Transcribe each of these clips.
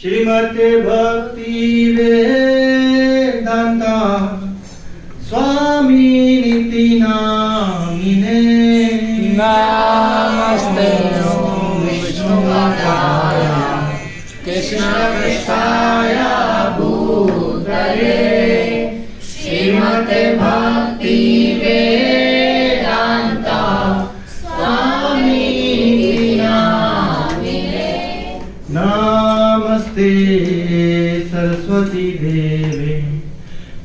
श्रीमते भक्ति वेदांता स्वामी निति नामिने। नमस्ते विष्णुपदाय कृष्ण पृष्ठाय भूतले श्रीमते भक्ति वेदांता स्वामी नामिने। नमस्ते सरस्वती देवे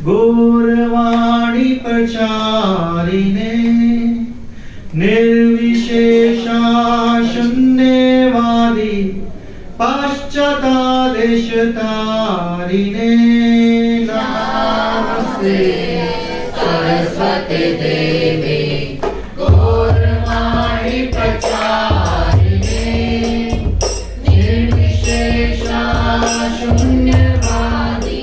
गौरवाणी प्रचारिणे निर्विशेषा शून्यवादी पाश्चात्देशतारिणे। नमस्ते सरस्वती देवी गौरवाणी प्रचारिणे निर्विशेषा शून्यवादी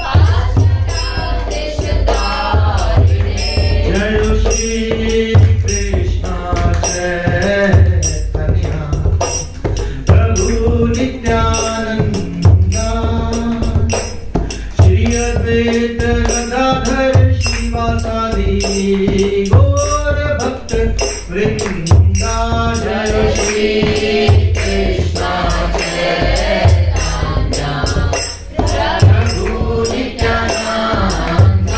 पाश्चात्देशतारिणे। जय श्री कृष्ण चैतन्य प्रभु नित्यानंद श्री अद्वैत गदाधर श्रीवासादि गौर भक्त वृंदा। जय श्री कृष्ण चैतन्य प्रभु नित्यानंद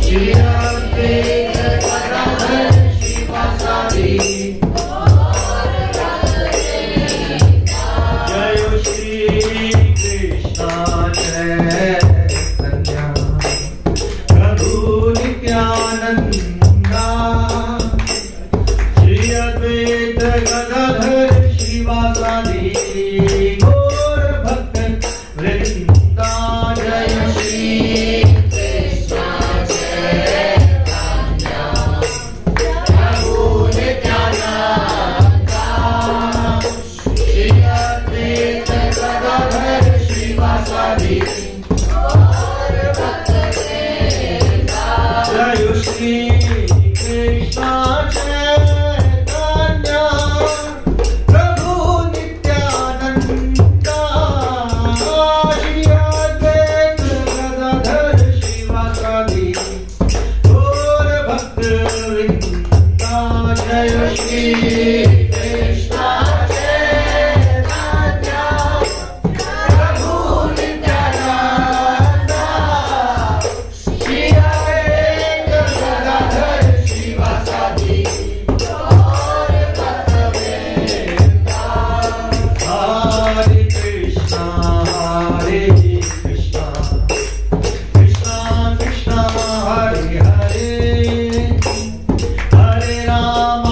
श्री अद्वैत गदाधर श्रीवासादि जय श्री कृष्ण चैतन्य प्रभु नित्यानंद श्री अद्वैत गदाधर श्रीवासादि गौर भक्त वृंदा। जय श्री कृष्ण चैतन्य प्रभु नित्यानंद श्री अद्वैत गदाधर श्रीवासादि गौर भक्तवृंदा। जय श्री कृष्ण चैतन्य प्रभु नित्यानंद श्री अद्वैत गदाधर श्रीवासादि गौर भक्त वृंदा। जय श्री कृष्ण चैतन्य प्रभु नित्यानंद श्री अद्वैत गदाधर श्रीवासादि गौर भक्तवृंदा। हरे कृष्ण कृष्ण कृष्ण हरे हरे हरे राम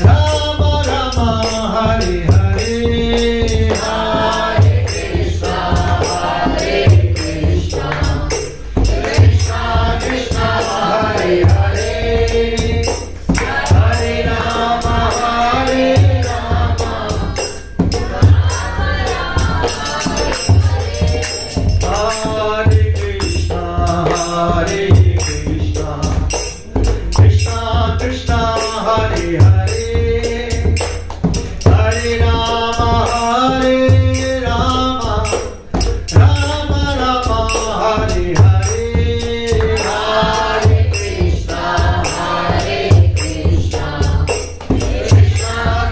राम राम हरे हरे। हरे कृष्ण कृष्ण कृष्ण हरे हरे हरे राम हरे कृष्ण कृष्ण कृष्ण हरे हरे हरे राम राम राम हरे हरे। हरे कृष्ण कृष्ण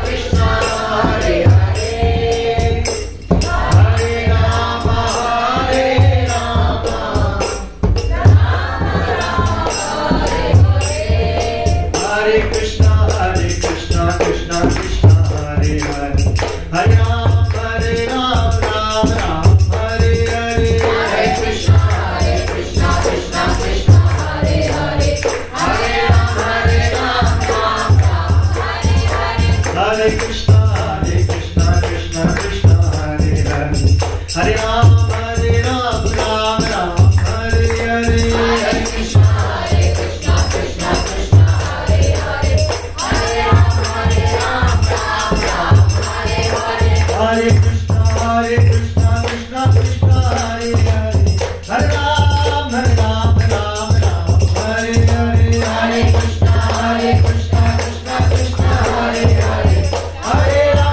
कृष्ण हरे हरे हरे राम हरे कृष्ण कृष्ण कृष्ण हरे हरे हरे राम राम हरे हरे। हरे कृष्ण कृष्ण कृष्ण हरे हरे हरे राम राम हरे हरे। हरे कृष्ण कृष्ण कृष्ण हरे हरे हरे राम राम हरे हरे। हरे कृष्ण कृष्ण कृष्ण हरे हरे हरे राम हरे हरे। हरे कृष्ण कृष्ण कृष्ण हरे हरे हरे राम हरे हरे। हरे Krishna Krishna Krishna Hare Hare Hare Ram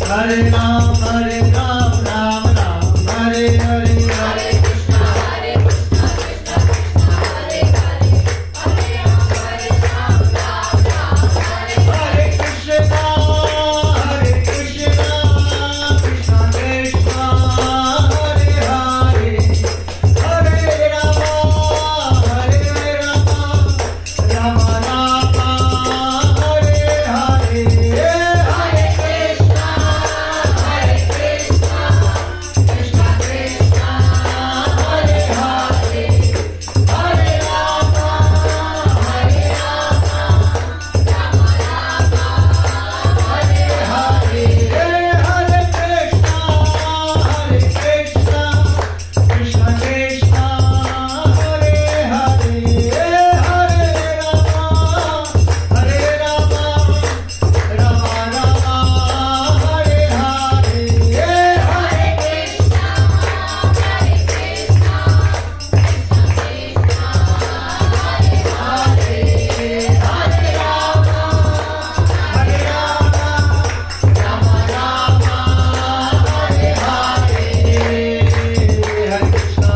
Hare Ram, Ram Ram, Hare Hare. Hare Krishna, Krishna Krishna, Hare Hare. Hare Ram, Ram Hare Krishna, Krishna Krishna, Hare Hare. Hare Rama, Rama Rama, Hare Hare. Hare Krishna, Krishna Krishna, Hare Hare. Hare Rama, Rama Rama, Hare Hare. Hare Krishna, Krishna Krishna, Hare Hare. Hare Rama, Rama Rama, Hare Hare. Hare Krishna,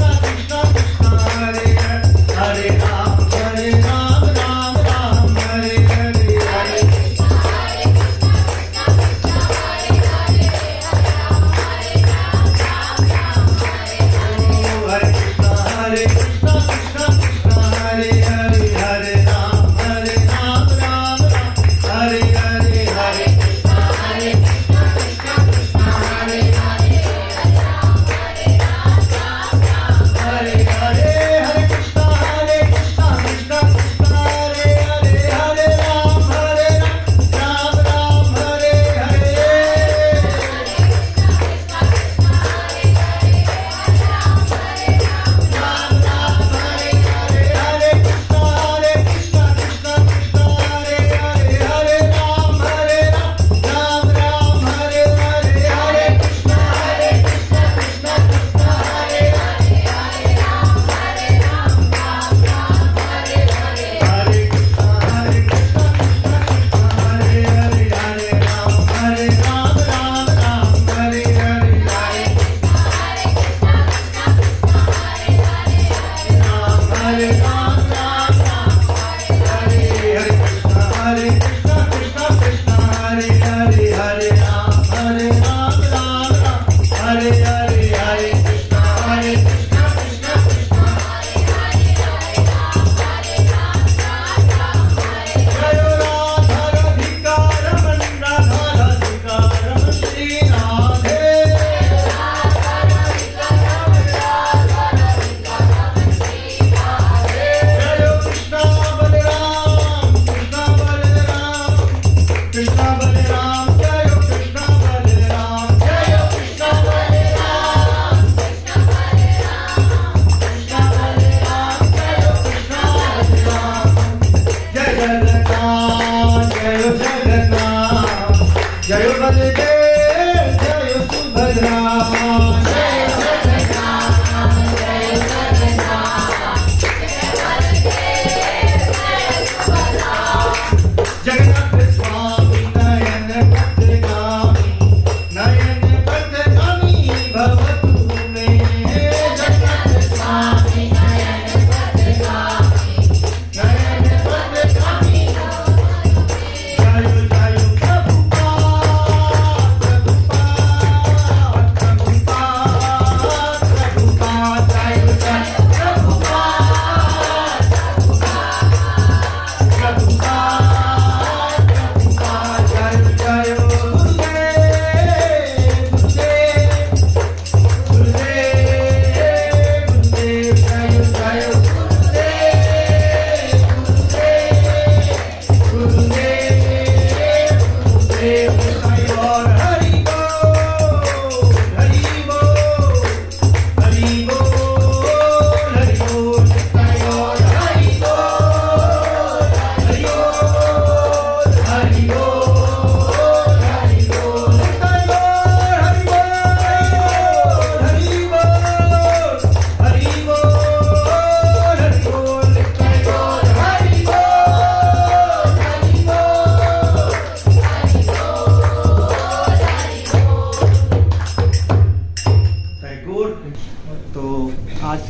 Krishna Krishna, Hare Hare. Hare Rama, Rama Rama, Hare Hare. Hare Krishna, Krishna Krishna, Hare Hare. Ram, Ram Ram, Hare Hare. Hare Krishna, Hare Krishna, Krishna Krishna, Hare Hare. Hare Ram, Ram Ram, Hare Hare. Hare Krishna, Krishna Krishna, Hare Hare. Hare Hare. Hare Krishna, Krishna Krishna, Hare Hare. Hare Ram, Ram Hare Hare.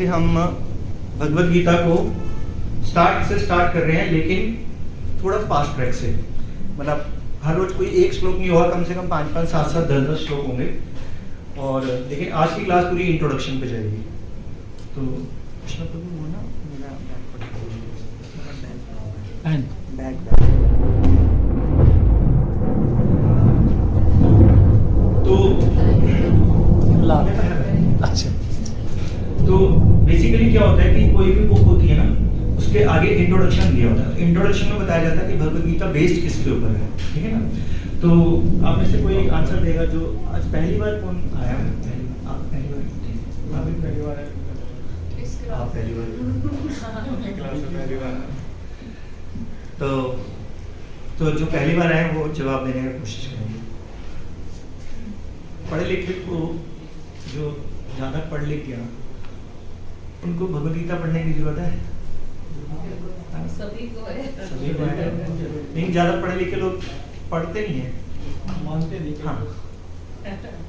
से हम भगवद गीता को start कर रहे हैं, लेकिन थोड़ा fast track से। मतलब हर रोज कोई एक श्लोक नहीं होगा, कम से कम 5-5, 7-7, 10-10 श्लोक होंगे। और लेकिन आज की क्लास पूरी इंट्रोडक्शन पे जाएगी। तो कृष्ण प्रभु वो ना मेरा बैग अच्छा। तो बेसिकली क्या होता है कि कोई भी बुक होती है ना, उसके आगे इंट्रोडक्शन दिया होता है। इंट्रोडक्शन में बताया जाता है कि भगवद गीता बेस्ड किसके ऊपर है, ठीक है ना। तो आप में से कोई आंसर देगा जो आज पहली बार कौन आया? आप पहली बार? आप भी पहली बार आए? आप पहली बार क्लास में पहली बार। तो जो पहली बार आए वो जवाब देने की कोशिश करेंगे। पढ़े लिखे को जो ज़्यादा पढ़ लिख गया उनको भगवद गीता पढ़ने की जरूरत है? सभी को है। सभी को है, लेकिन ज़्यादा पढ़े लिखे लोग पढ़ते नहीं हैं, मानते नहीं। हाँ,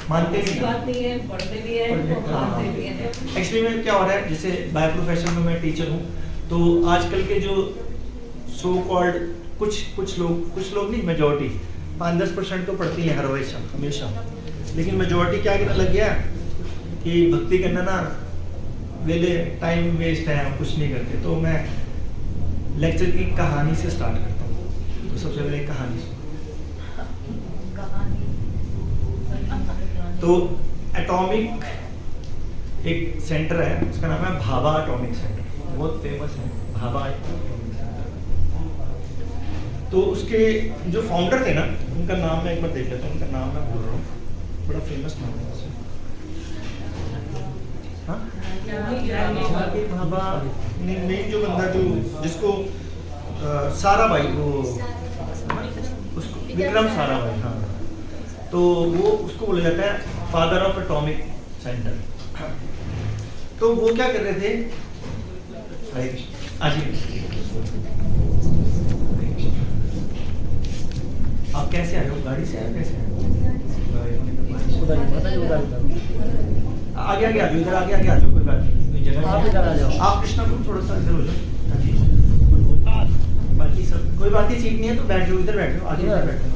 मानते ऐसी नहीं बात नहीं है, पढ़ते भी है, मानते भी है। एक्चुअली में क्या हो रहा है, जैसे बाय प्रोफेशन में मैं टीचर हूँ, तो आजकल के जो सो कॉल्ड कुछ लोग नहीं, मेजॉरिटी 5-10% तो पढ़ती है हर हमेशा, लेकिन मेजॉरिटी क्या कहने लग गया कि भक्ति करना ना वेले टाइम वेस्ट है, हम कुछ नहीं करते। तो मैं लेक्चर की कहानी से स्टार्ट करता हूँ। तो सबसे पहले कहानी। तो एटॉमिक एक सेंटर है, उसका नाम है भाभा एटॉमिक सेंटर, बहुत फेमस है भाभा एटॉमिक सेंटर। तो उसके जो फाउंडर थे ना, उनका नाम मैं एक बार देख लेता हूँ। उनका नाम मैं भूल रहा हूँ, बड़ा फेमस नाम है वैसे। हाँ, भाभा नहीं, जो बंदा जो जिसको साराभाई, वो उसको विक्रम साराभाई, हाँ। तो वो उसको बोला जाता है फादर ऑफ एटॉमिक सेंटर। तो वो क्या कर रहे थे? हरे कृष्ण। आज आप कैसे आए हो? गाड़ी से आए? कैसे आए? आगे आ जाओ, इधर आगे आ जाओ, कोई बात नहीं, जगह आप इधर आ जाओ। आप कृष्णा को थोड़ा सा इधर हो जाओ ताकि बाकी सब कोई बात नहीं, सीट नहीं है तो बैठ जाओ, इधर बैठ जाओ, आगे इधर बैठ जाओ।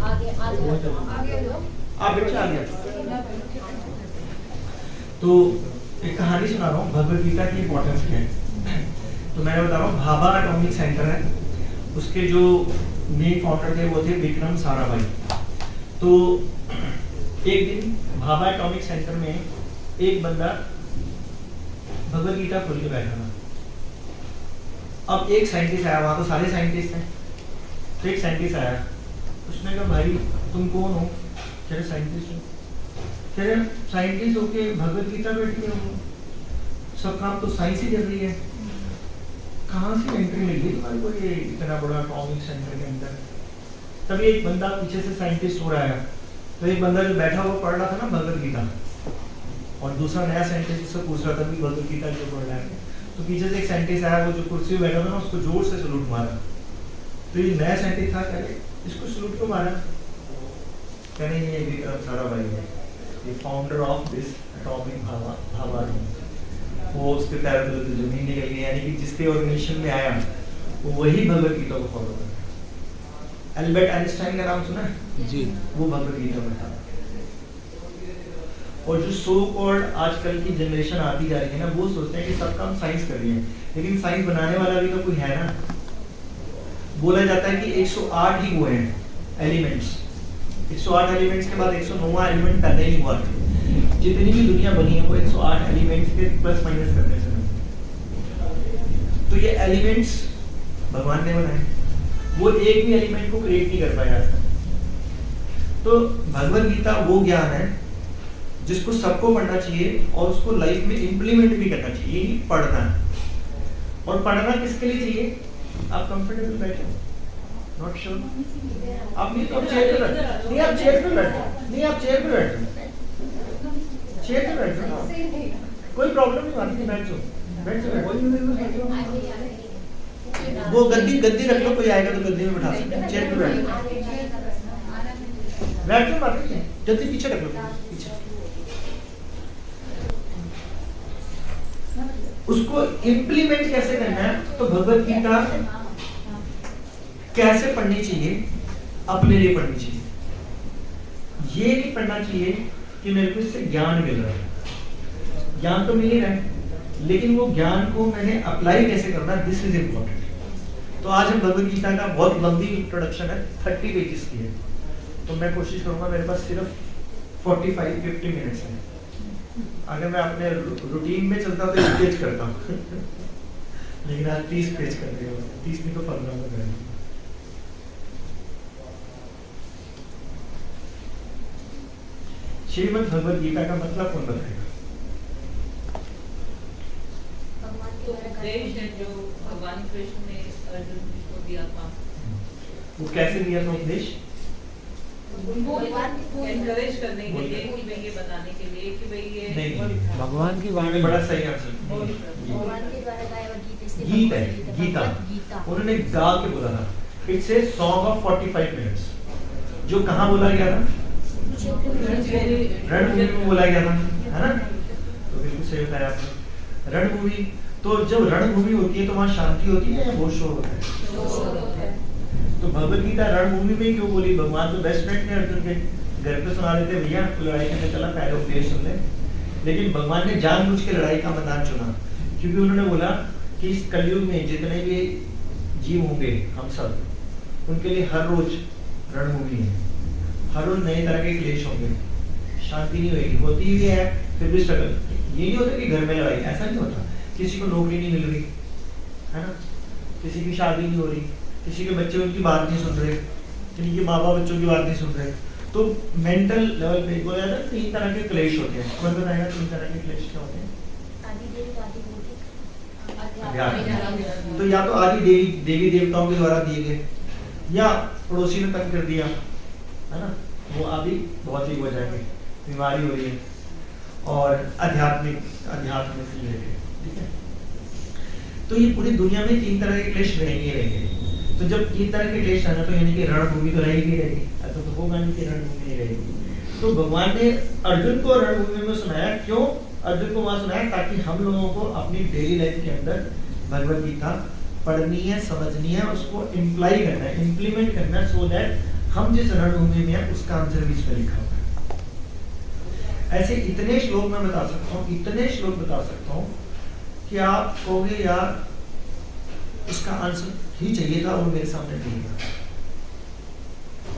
आप बैठो, आगे आ जाओ। तो एक कहानी सुना रहा हूँ, भगवद गीता की इंपॉर्टेंस क्या है। तो मैं बता रहा हूँ, भाभा एटॉमिक सेंटर है, उसके जो मेन फाउंडर थे वो थे विक्रम साराभाई। तो एक दिन भाभा एटॉमिक सेंटर में एक बंदा भगवद गीता खोल के बैठा था। अब एक साइंटिस्ट आया, वहां तो सारे साइंटिस्ट हैं, तो एक साइंटिस्ट आया, उसने कहा भाई तुम कौन हो? कह रहे साइंटिस्ट हो। कह रहे साइंटिस्ट होके भगवद गीता बैठी हो, सब काम तो साइंस ही कर रही है, कहाँ से एंट्री मिली तुम्हारे को ये इतना बड़ा एटॉमिक सेंटर के अंदर? तभी एक बंदा पीछे से साइंटिस्ट हो रहा है, तो एक बंदा जो बैठा हुआ पढ़ रहा था ना भगवद गीता, और दूसरा नया साइंटिस्ट जिससे पूछ रहा था भी भगवद गीता जो पढ़ रहा है, तो पीछे से एक साइंटिस्ट आया, वो जो कुर्सी पे बैठा था ना, उसको जोर से सलूट मारा। तो ये नया साइंटिस्ट था, कह रहे इसको सलूट क्यों मारा? कह रहे ये विक्रम साराभाई है, ये founder of this atomic Bhabha. वो उसके पैरों में जमीन निकल गई, यानी कि जिसके ऑर्गेनाइजेशन में आया वो वही भगवद गीता को फॉलो करता है। एल्बर्ट आइंस्टाइन का नाम सुना है जी? वो भगवद गीता में था। और जो सो कॉल्ड आजकल की जनरेशन आती जा रही है ना, वो सोचते हैं कि सब काम साइंस कर रही है, लेकिन साइंस बनाने वाला भी तो कोई है ना। बोला जाता है कि 108 ही हुए हैं एलिमेंट्स, 108 एलिमेंट्स के बाद 109वां एलिमेंट पैदा ही हुआ था। जितनी भी दुनिया बनी है वो 108 एलिमेंट्स के प्लस माइनस करने से बनी। तो ये एलिमेंट्स भगवान ने बनाए, वो एक भी एलिमेंट को क्रिएट नहीं कर पाया आज तक। तो भगवद गीता वो ज्ञान है जिसको सबको पढ़ना चाहिए और उसको लाइफ में इम्प्लीमेंट भी करना चाहिए, यही पढ़ना है। और पढ़ना किसके लिए चाहिए? आप कंफर्टेबल बैठे, नॉट श्योर, आप नहीं तो आप चेयर पे बैठो, नहीं आप चेयर पे बैठो, नहीं आप चेयर पे बैठो, चेयर पे बैठो, कोई प्रॉब्लम नहीं आती, बैठ जाओ, बैठ जाओ। वो गद्दी रख लो, कोई आएगा तो गद्दी में बैठा सकते हैं, चेयर पे बैठ जाओ, बात नहीं, जल्दी पीछे रख लो, पीछे। उसको इम्प्लीमेंट कैसे करना है, तो भगवत गीता कैसे पढ़नी चाहिए, अपने लिए पढ़नी चाहिए। ये नहीं पढ़ना चाहिए कि मेरे को इससे ज्ञान मिल रहा है, ज्ञान तो मिल ही रहा है, लेकिन वो ज्ञान को मैंने अप्लाई कैसे करना, दिस इज इम्पोर्टेंट। तो आज हम भगवत गीता का बहुत लंबी इंट्रोडक्शन है, 30 पेजेस की है, तो मैं कोशिश करूंगा, मेरे पास सिर्फ 45-50 मिनट्स है। अगर मैं अपने रूटीन में चलता तो 1 पेज करता हूँ लेकिन आज 30 पेज कर दिया, 30 नहीं तो 15 में करेंगे। श्रीमद् भगवत गीता का मतलब कौन बताएगा? उपदेश है जो भगवान कृष्ण ने अर्जुन को दिया था। वो कैसे दिया था उपदेश? एनकरेज करने के लिए, कि भाई ये बताने के लिए कि भाई ये नहीं, भगवान की वाणी बड़ा सही आंसर। भगवान के द्वारा गाया हुआ गीत है, गीता उन्होंने गा के बोला था। It's a song of 45 minutes, जो कहाँ बोला गया था? रणभूमि में बोला गया था, है ना? तो बिल्कुल सही बताया आपने। रणभूमि, तो जब रणभूमि होती है तो वहाँ शांति होती है या बहुत शोर होता है? तो भगवत गीता रणभूमि में क्यों बोली? भगवान तो बेस्ट फ्रेंड थे अर्जुन के, घर पे सुना देते भैया लड़ाई करने चला, पहले उपदेश सुन ले। लेकिन भगवान ने जानबूझ के लड़ाई का मैदान चुना, क्योंकि उन्होंने बोला कि इस कलयुग में जितने भी जीव होंगे, हम सब, उनके लिए हर रोज रणभूमि है, हर रोज नए तरह के क्लेश होंगे, शांति नहीं होगी, होती भी है फिर भी स्ट्रगल। ये नहीं होता कि घर में लड़ाई, ऐसा नहीं होता। किसी को नौकरी नहीं मिल रही है ना, किसी की शादी नहीं हो रही, किसी के बच्चे उनकी बात नहीं सुन रहे, किसी के माँ बाप बच्चों की बात नहीं सुन रहे, तो मेंटल लेवल पे बोला जाता है 3 तरह के क्लेश होते हैं। कौन बताएगा 3 तरह के क्लेश क्या होते हैं? तो या तो आदि देवी देवताओं के द्वारा दिए गए, या पड़ोसी ने तंग कर दिया, है ना, वो अभी बहुत ही हो जाएंगे, बीमारी हो रही है, और अध्यात्म से रिलेटेड, ठीक है। तो ये पूरी दुनिया में 3 तरह के क्लेश रहेंगे। तो जब 3 तरह के क्लेश आना, तो यानी कि रणभूमि तो रहेगी, ऐसा तो होगा नहीं कि रणभूमि नहीं रहेगी। तो भगवान ने अर्जुन को रणभूमि में सुनाया, क्यों अर्जुन को वहां सुनाया? ताकि हम लोगों को अपनी डेली लाइफ के अंदर भगवत गीता पढ़नी है, समझनी है, उसको इम्प्लाई करना है, इम्प्लीमेंट करना है, सो दैट हम जिस रणभूमि में है उसका आंसर भी इसमें लिखा होगा। ऐसे इतने श्लोक मैं बता सकता हूँ, इतने श्लोक बता सकता हूँ कि आप कहोगे यार उसका आंसर ही चाहिए था और मेरे सामने नहीं था।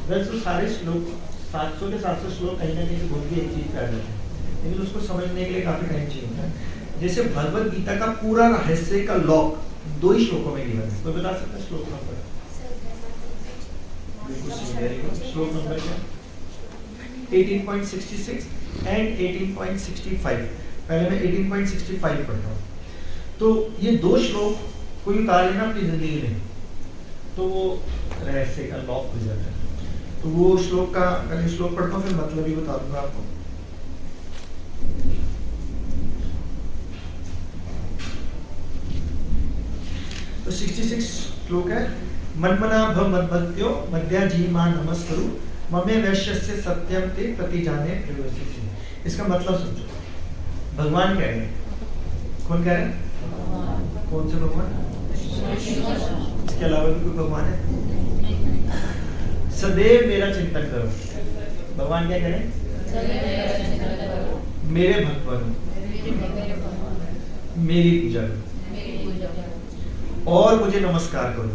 वैसे तो सारे श्लोक 700 के 700 श्लोक कहीं ना कहीं बोल के एक चीज कर देते हैं, लेकिन उसको समझने के लिए काफी टाइम चाहिए होता है। जैसे भगवत गीता का पूरा रहस्य का लॉक 2 ही श्लोकों में गिवन है। कोई बता सकता है श्लोक नंबर? श्लोक नंबर क्या? 18.66 एंड 18.65। पहले मैं 18.65 पढ़ता हूँ। तो ये 2 श्लोक कोई उतार लेना अपनी जिंदगी में, तो वो रहस्य का लॉक हो जाता है। तो वो श्लोक का पहले श्लोक पढ़ता हूँ, फिर मतलब भी बता दूंगा आपको। तो 66 श्लोक है। मन्मना भव मद्भक्त्यो मध्या जीमा नमस्करु ममे वैश्यस्य सत्यम ते प्रतिजाने प्रेयसी। इसका मतलब समझो। भगवान कह रहे हैं, कौन कह रहे हैं? कौन से भगवान? इसके अलावा भी कोई भगवान है? सदैव मेरा चिंतन करो। भगवान क्या कह रहे हैं? मेरे भक्त बनो, मेरी पूजा करो और मुझे नमस्कार करो।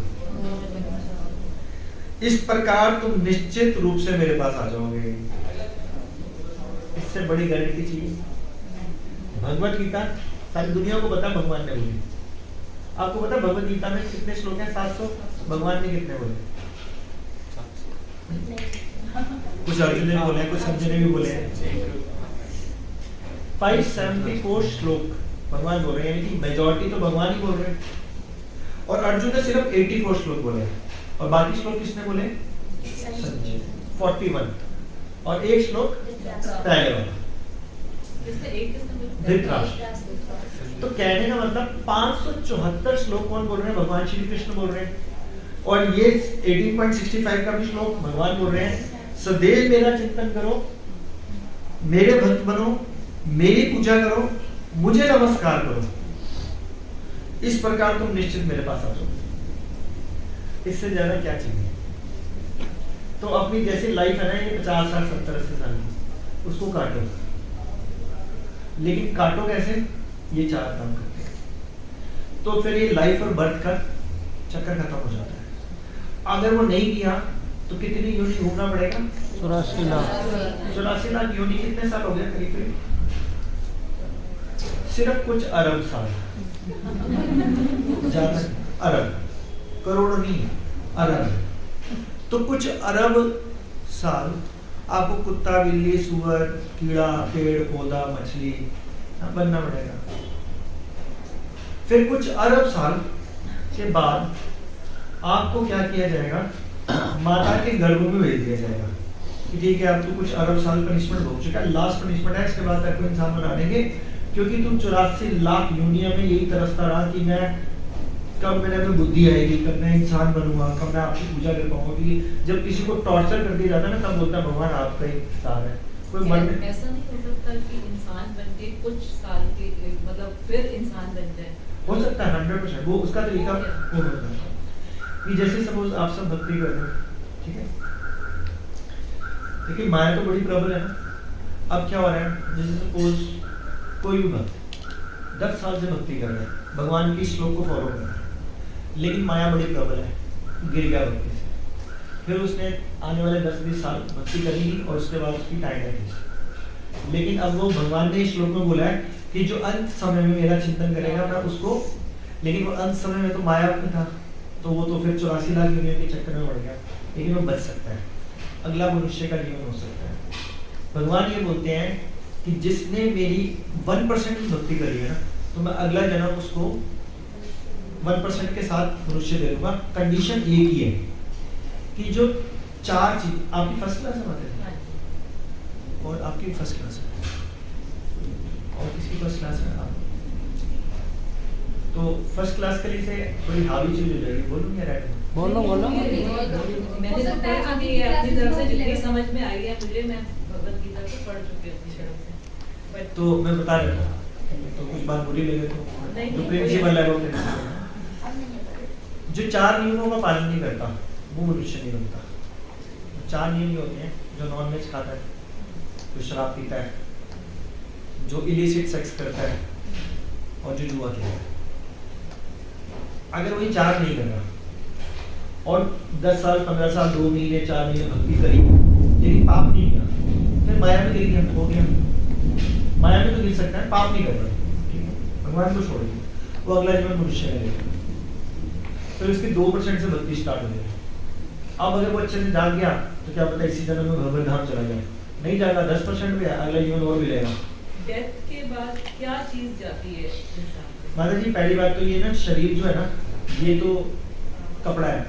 इस प्रकार तुम निश्चित रूप से मेरे पास आ जाओगे। इससे बड़ी गारंटी चाहिए? भगवत गीता सारी दुनिया को पता भगवान ने बोली। आपको पता भगवत गीता में कितने श्लोक हैं? 700। भगवान ने कितने बोले? कुछ अर्जुन ने बोले, कुछ संजय ने भी बोले। 574 श्लोक भगवान बोल रहे हैं, यानी कि मेजॉरिटी तो भगवान ही बोल रहे हैं। और अर्जुन ने सिर्फ 84 श्लोक बोले, और बाकी श्लोक किसने बोले? संजय 41, और 1 श्लोक पहले वाला धृतराष्ट्र। तो कहने का मतलब 574 श्लोक कौन बोल रहे हैं? भगवान श्री कृष्ण बोल रहे हैं। और ये 18.65 का भी श्लोक भगवान बोल रहे हैं, सदैव मेरा चिंतन करो, मेरे भक्त बनो, मेरी पूजा करो, मुझे नमस्कार करो। इस प्रकार तुम निश्चित मेरे पास आ जाओ, इससे ज्यादा क्या चाहिए। तो अपनी जैसी लाइफ है ना, ये 50 साल 70-80 साल की, उसको काटो, लेकिन काटो कैसे, ये 4 काम करते हैं। तो फिर ये लाइफ और बर्थ का चक्कर खत्म हो जाता है। अगर वो नहीं किया तो कितनी यूनिट घूमना पड़ेगा, 84 लाख। 84 लाख यूनिट। कितने साल हो गया, करीब करीब सिर्फ कुछ अरब साल, ज्यादा अरब, करोड़ नहीं, अरब। तो कुछ अरब साल आपको कुत्ता, बिल्ली, सुअर, कीड़ा, पेड़ पौधा, मछली बनना पड़ेगा। फिर कुछ अरब साल के बाद आपको क्या किया जाएगा, माता के गर्भ में भेज दिया जाएगा कि ठीक है, अब तो कुछ अरब साल पनिशमेंट हो चुका है, लास्ट पनिशमेंट है, इसके बाद आपको इंसान बना देंगे। क्योंकि तुम 84 लाख यूनिया में यही तरसता रहा कि मैं कब मेरे में बुद्धि आएगी, कब मैं इंसान बनूंगा, कब मैं आपकी पूजा कर पाऊंगा। क्योंकि जब किसी को टॉर्चर कर दिया जाता है ना, तब बोलता है भगवान आपका ही साथ है। कोई मन में ऐसा नहीं हो सकता कि इंसान बन के कुछ साल के मतलब फिर इंसान बन जाए, हो सकता है 100%, वो उसका तरीका वो होता है कि जैसे सपोज आप सब भक्ति कर रहे हो, ठीक है, देखिए माया तो बड़ी प्रबल है ना। अब क्या हो रहा है, जैसे सपोज कोई भी भक्त 10 साल से भक्ति कर रहा है, भगवान की श्लोक को फॉलो कर रहा है, लेकिन माया बड़ी प्रबल है, गिर गया भक्ति से। फिर उसने आने वाले 10-20 साल भक्ति करी और उसके बाद उसकी टाइम है। लेकिन अब वो भगवान ने श्लोक में बोला है कि जो अंत समय में मेरा चिंतन करेगा मैं उसको, लेकिन वो अंत समय में तो माया में था, तो वो तो फिर 84 लाख यूनियन के चक्कर में पड़ गया, लेकिन वो बच सकता है, अगला मनुष्य का जीवन हो सकता है। भगवान ये बोलते हैं कि जिसने मेरी 1% की भक्ति करी है ना, तो मैं अगला जन्म उसको 1% के साथ मनुष्य दे दूंगा। कंडीशन एक ही है कि जो 4 चीज, आपकी फर्स्ट क्लास है माता, और आपकी फर्स्ट क्लास है, और किसकी फर्स्ट क्लास है आप, तो फर्स्ट क्लास के लिए से थोड़ी हावी चीज हो जाएगी, बोलूँ या राइट? बोलो बोलो। मैंने तो कहा कि ये अपनी तरफ से जितनी समझ में आई है मुझे, मैं भगवत गीता को पढ़ चुकी हूँ अपनी तरफ से, बट तो मैं बता देता हूँ, तो कुछ बात बुरी लगे तो प्रिंसिपल है वो प्रिंसिपल। जो 4 नियमों का पालन नहीं करता वो मनुष्य नहीं बनता। 4 नियम होते हैं, जो नॉनवेज खाता है, जो शराब पीता है, जो इलिसिट सेक्स करता है, और जो जुआ खेलता है। अगर वही 4 नहीं कर रहा और 10 साल 15 साल 2 महीने 4 महीने भक्ति करी लेकिन पाप नहीं किया, फिर माया में गिर गया, हो गया। माया में तो गिर सकता है, पाप नहीं कर रहा, ठीक है, भगवान को छोड़ दिया, वो अगला जीवन मनुष्य में रहेगा। फिर उसकी 2% से भक्ति स्टार्ट हो जाएगी। अब अगर वो अच्छे से जाग गया तो क्या पता इसी जन्म में भगवत धाम चला जाए, नहीं जागा 10% भी है, अगला जीवन और भी रहेगा। डेथ के बाद क्या चीज जाती है इंसान को? माता जी पहली बात तो ये ना, शरीर जो है ना, ये तो कपड़ा है,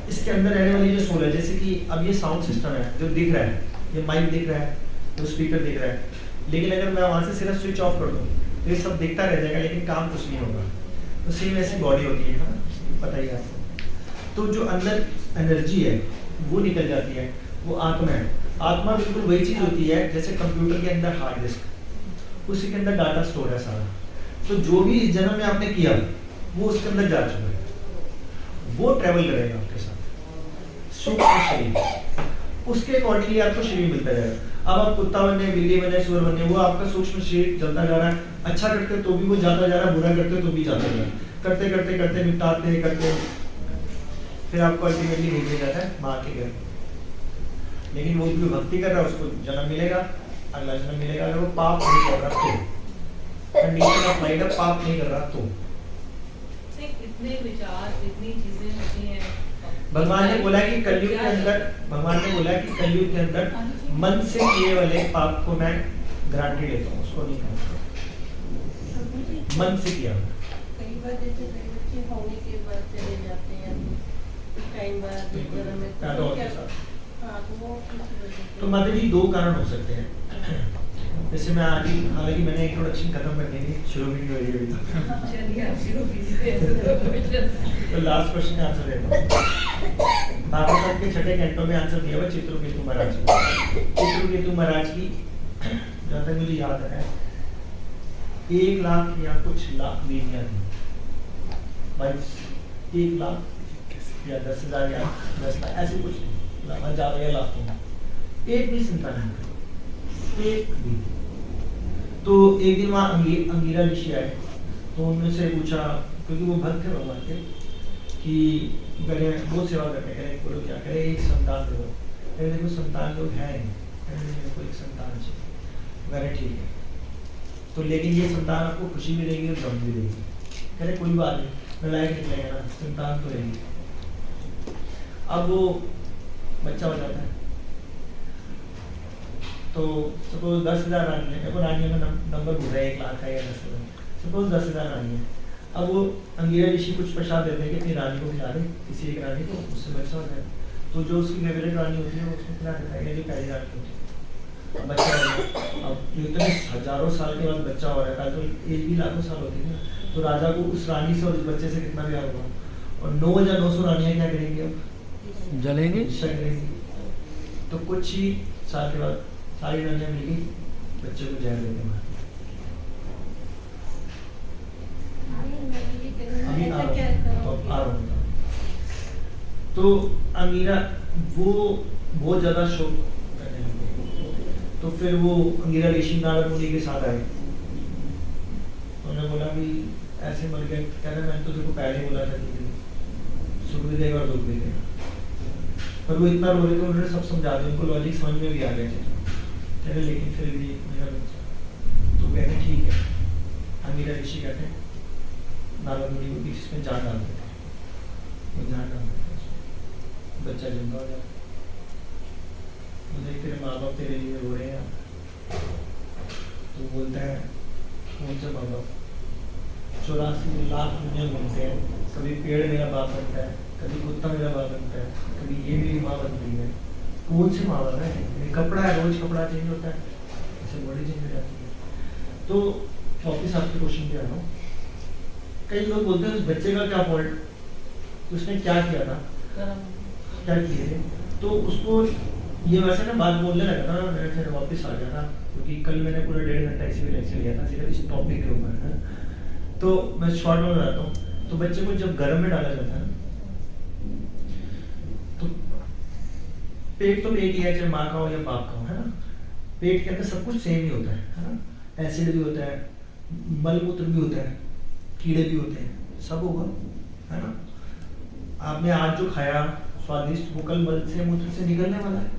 इसके अंदर रहने वाली जो सोल है, जैसे कि अब ये साउंड सिस्टम है जो दिख रहा है, ये माइक दिख रहा है, तो स्पीकर दिख रहा है, लेकिन अगर मैं वहां से सिर्फ स्विच ऑफ कर दूं तो ये सब दिखता रह जाएगा, लेकिन काम कुछ नहीं होगा। तो सेम ऐसी बॉडी होती है, हाँ पता ही है आपको। तो जो अंदर एनर्जी है वो निकल जाती है, वो आत्मा है। आत्मा बिल्कुल वही चीज होती है जैसे कंप्यूटर के अंदर हार्ड डिस्क, उसी के अंदर डाटा स्टोर है सारा। तो जो भी इस जन्म में आपने किया वो उसके अंदर जा चुका है, वो ट्रेवल करेगा आपके साथ सूक्ष्म शरीर, उसके अकॉर्डिंगली आपको शरीर मिलता जाएगा। अब आप कुत्ता बने, बिल्ली बने, सुअर बने, वो आपका सूक्ष्म शरीर चलता जा रहा है। अच्छा करते तो भी वो जाता जा रहा है, बुरा करते तो भी जाता जा रहा है, करते करते करते निपटाते करते फिर आपको अल्टीमेटली भेज दिया जाता है माँ के घर। लेकिन वो जो भक्ति कर रहा है उसको जन्म मिलेगा, अगला जन्म मिलेगा, अगर वो पाप नहीं कर रहा तो, कंडीशन ऑफ लाइफ पाप नहीं कर रहा तो। इतने विचार, इतनी चीजें होती हैं। भगवान ने बोला कि कलयुग के अंदर, भगवान ने बोला कि कलयुग के अंदर मन से किए वाले पाप को मैं गारंटी लेता हूँ, उसको नहीं कहूँगा, मन से किया। कई बार जैसे बच्चे होने के बाद चले जाते हैं, कुछ टाइम बाद घर में तो क्या, हाँ तो वो तो माता जी 2 कारण हो सकते हैं। जैसे मैं आज ही, हालांकि मैंने इंट्रोडक्शन खत्म करनी थी, शुरू भी नहीं हुई अभी तक। चलिए आप शुरू कीजिए। तो लास्ट क्वेश्चन का आंसर देता हूँ। भागवत के 6ठे कैंटो में आंसर दिया हुआ चित्रकेतु महाराज की। चित्रकेतु महाराज की जहाँ तक मुझे याद है 1 लाख या कुछ लाख बीवियाँ थी भाई, 1 लाख या 10,000 या 10 लाख ऐसे कुछ नहीं, ज़्यादा या लाखों में एक भी संतान नहीं, एक भी। तो एक दिन वहाँ अंगीरा ऋषि आए, तो उनसे पूछा, क्योंकि वो भक्त थे भगवान के, कि करें बहुत सेवा करते करें, बोलो क्या करें, एक संतान दो। कह देखो संतान लोग हैं, मेरे को एक संतान चाहिए। कह ठीक है, तो लेकिन ये संतान आपको खुशी भी देगी और गम भी देगी। कह रहे कोई बात नहीं, मैं लायक निकलेगा ना, संतान तो रहेगी। अब वो बच्चा हो जाता है, तो सपोज 10,000 रानी है, देखो रानियों का नंबर भूल रहा है, 1 लाख है या 10,000, सपोज 10,000 रानी है। अब वो अंगीरा ऋषि कुछ प्रसाद देते हैं कि अपनी रानी को खिला दे, किसी एक रानी को, उससे बच्चा हो जाए। तो जो उसकी फेवरेट रानी होती है वो उसको खिला देता है, ये जो पहली रानी होती है। अब बच्चा हो गया, अब इतने हजारों साल के बाद बच्चा हो रहा है, तो एज भी लाखों साल होती है ना, तो राजा को उस रानी से और उस बच्चे से कितना प्यार होगा। और 9,900 रानियाँ क्या करेंगी, अब जलेंगे। तो कुछ ही साल के बाद सारी रानियाँ मिलगी बच्चे को जहर देते हैं। अभी आ रहा हूँ। तो अंगीरा वो बहुत ज़्यादा शोक करने लगे, तो फिर वो अंगीरा ऋषि नारद मुनि के साथ आए। उन्होंने बोला भी ऐसे मर गए, कह रहे मैंने तो देखो पहले बोला था कि सुख भी देगा और दुख भी देगा। पर वो इतना रो रहे थे, उन्होंने सब समझा दिया, उनको लॉजिक समझ में भी आ गए थे। कह रहे लेकिन फिर भी मेरा बच्चा, तो कहते ठीक है। अंगीरा ऋषि कहते हैं नारद मुनि को बीच में जान डाल देते, वो जान डाल देते, बच्चा जिंदा हो जाता। मुझे तेरे माँ बाप तेरे लिए रो रहे हैं, तो बोलता है कौन से माँ बाप, 84 लाख दुनिया घूमते हैं, कभी पेड़ मेरा बाप बनता है, कभी कुत्ता मेरा बाप बनता है, कभी ये मेरी माँ बनती है, कौन से माँ बाप है। कपड़ा है, रोज कपड़ा चेंज होता है, ऐसे बॉडी चेंज हो जाती है। तो वापिस आपके क्वेश्चन पे आ रहा हूँ। कई लोग बोलते हैं उस बच्चे का क्या फॉल्ट, उसने क्या किया था, क्या किए थे। तो उसको ये वैसे ना बात बोलने लगा था, मैंने फिर वापस आ गया था, क्योंकि कल मैंने पूरा 1.5 घंटा इसी में लेक्चर लिया था सिर्फ इस टॉपिक के ऊपर है। तो मैं शॉर्ट में बताता हूँ। तो बच्चे को जब गर्म में डाला जाता है, तो पेट तो एक ही है, चाहे माँ का हो या बाप का हो, है ना। पेट के अंदर सब कुछ सेम ही होता है ना। एसिड भी होता है, मलमूत्र भी होता है, कीड़े भी होते हैं, सब होगा, है ना। आपने आज जो खाया स्वादिष्ट, वो कल मल से मूत्र से निकलने वाला है।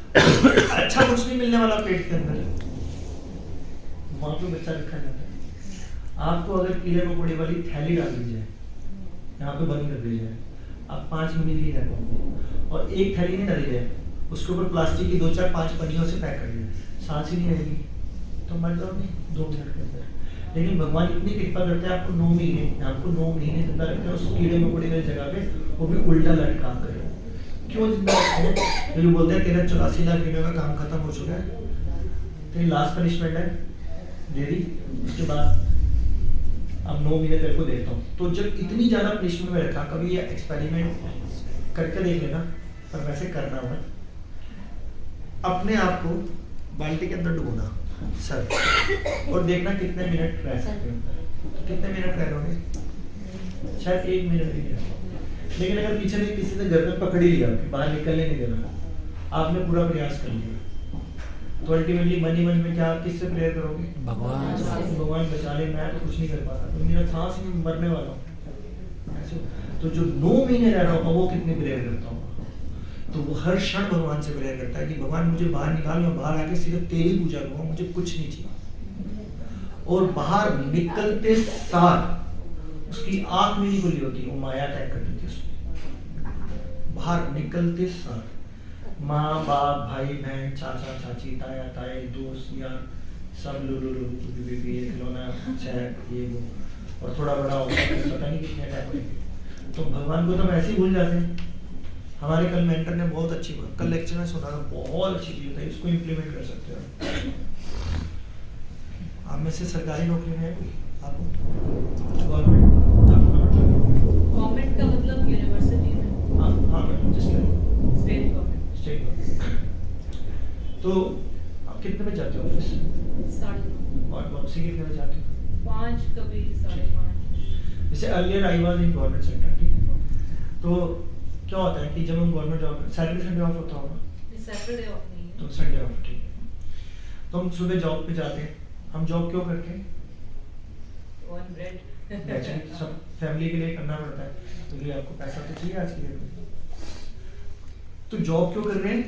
अच्छा कुछ नहीं मिलने वाला पेट के अंदर, वहां पे बच्चा रखा जाता है। आपको अगर कीड़े मकोड़े वाली थैली डाल दी जाए, यहाँ पे बंद कर दी जाए, आप 5 मिनट नहीं रह पाओगे। और एक थैली नहीं डाली जाए, उसके ऊपर प्लास्टिक की 2, 4, 5 पन्नियों से पैक कर दिया, सांस ही नहीं रहेगी, तो मर जाओगे 2 मिनट के अंदर। लेकिन भगवान इतनी कृपा करते हैं, आपको 9 महीने जिंदा रखते हैं उस कीड़े मकोड़े वाली जगह पे, वो भी उल्टा लट काम करे। क्यों जिंदा रखते हैं? ये लोग बोलते हैं तेरा 84 लाख कीड़ों का काम खत्म हो चुका है, तेरी लास्ट पनिशमेंट है दे दी, उसके बाद अब 9 महीने तेरे को देता हूँ। तो जब इतनी ज्यादा पनिशमेंट में रखा, कभी ये एक्सपेरिमेंट करके देख लेना, पर वैसे करना मत। अपने आप को बाल्टी के अंदर डुबोना सर, और देखना कितने मिनट रह सकते हो। कितने मिनट रह लोगे? शायद 1 मिनट भी नहीं। लेकिन अगर पीछे ने किसी ने गर्दन पकड़ ही लिया, बाहर निकलने नहीं देना, आपने पूरा प्रयास कर लिया, तो अल्टीमेटली मन ही मन में क्या, किससे प्रेयर करोगे? भगवान बचा ले, मैं तो कुछ नहीं कर पा रहा, तो मेरा सांस ही मरने वाला हूँ। तो जो 9 महीने रह रहा होगा वो कितनी प्रेयर करता होगा, तो वो हर क्षण भगवान से प्रेयर करता है कि भगवान मुझे बाहर निकाल, मैं बाहर आके सिर्फ तेरी पूजा करूंगा, मुझे कुछ नहीं चाहिए। और बाहर निकलते साथ उसकी आंख में नहीं खुली होती, वो माया अटैक कर देती है उसको। बाहर निकलते साथ माँ बाप भाई बहन चाचा चाची ताया ताए दोस्त यार सब खिलौना ये वो, और थोड़ा बड़ा होगा पता नहीं कितने अटैक होंगे। तो भगवान को तो हम ऐसे ही भूल जाते हैं। हमारे कल मेंटर ने बहुत अच्छी बात, कल लेक्चर में सुना, बहुत अच्छी चीज है, इसको इम्प्लीमेंट कर सकते हो। आप में से सरकारी नौकरी में है कोई? आपको गवर्नमेंट का मतलब यूनिवर्सिटी में? हाँ मैडम, जिस स्टेट गवर्नमेंट। तो आप कितने बजे जाते हो ऑफिस? 9:30। और वापसी कितने बजे जाते हो? 5 कभी 5:30। जैसे earlier I was in government sector, ठीक है, तो क्या होता है कि जब हम government job, Saturday Sunday off होता होगा, सैटरडे ऑफ नहीं है। तो संडे ऑफ, ठीक है, तो हम सुबह जॉब पे जाते हैं। हम जॉब क्यों करते हैं? वन ब्रेड नेचुरली सब फैमिली के लिए करना पड़ता है, क्योंकि आपको पैसा तो चाहिए आज की डेट में। तो जॉब क्यों कर रहे हैं?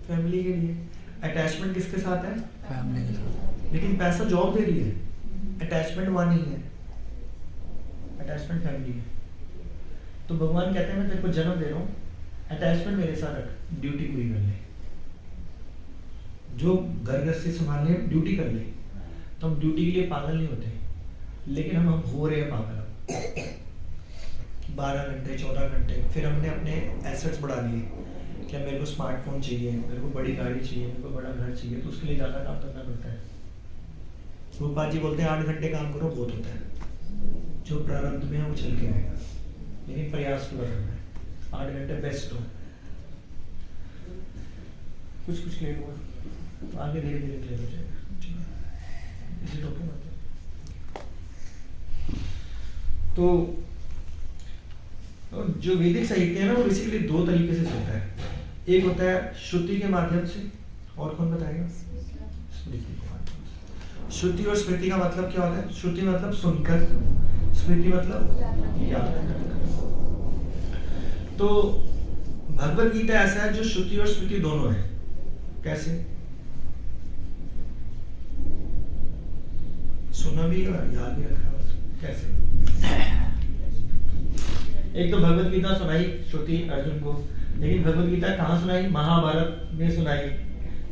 फैमिली के लिए। अटैचमेंट किसके साथ है? फैमिली के साथ। लेकिन पैसा जॉब दे रही है, अटैचमेंट वहाँ नहीं है, अटैचमेंट फैमिली है। तो भगवान कहते हैं मैं तेरे को जन्म दे रहा हूँ, अटैचमेंट मेरे साथ रख, ड्यूटी पूरी कर ले, जो घर गृहस्थी संभालने ड्यूटी कर ले। तो हम ड्यूटी के लिए पागल नहीं होते, लेकिन हम हो रहे हैं पागल। 12 घंटे 14 घंटे, फिर हमने अपने एसेट्स बढ़ा लिए, क्या मेरे को स्मार्टफोन चाहिए, मेरे को बड़ी गाड़ी चाहिए, मेरे को बड़ा घर चाहिए, तो उसके लिए ज़्यादा काम करना पड़ता है। रूपा जी बोलते हैं 8 घंटे काम करो बहुत होता है, जो प्रारंभ में है वो चल के रहेगा, लेकिन प्रयास पूरा करना है। 8 घंटे बेस्ट हो, कुछ लेट हुआ तो आगे धीरे धीरे क्लियर हो जाएगा। इसी टॉपिक में तो जो वैदिक साहित्य है ना, वो बेसिकली 2 तरीके से चलता है। एक होता है श्रुति के माध्यम से, और कौन बताएगा? स्मृति के माध्यम से। श्रुति और स्मृति का मतलब क्या होता है? श्रुति मतलब सुनकर, स्मृति मतलब याद कर। तो भगवत गीता ऐसा है जो श्रुति और स्मृति दोनों है। कैसे? सुना भी और याद भी रखा। कैसे? एक तो भगवत गीता सुनाई श्रुति अर्जुन को, लेकिन भगवत गीता कहाँ सुनाई? महाभारत में सुनाई,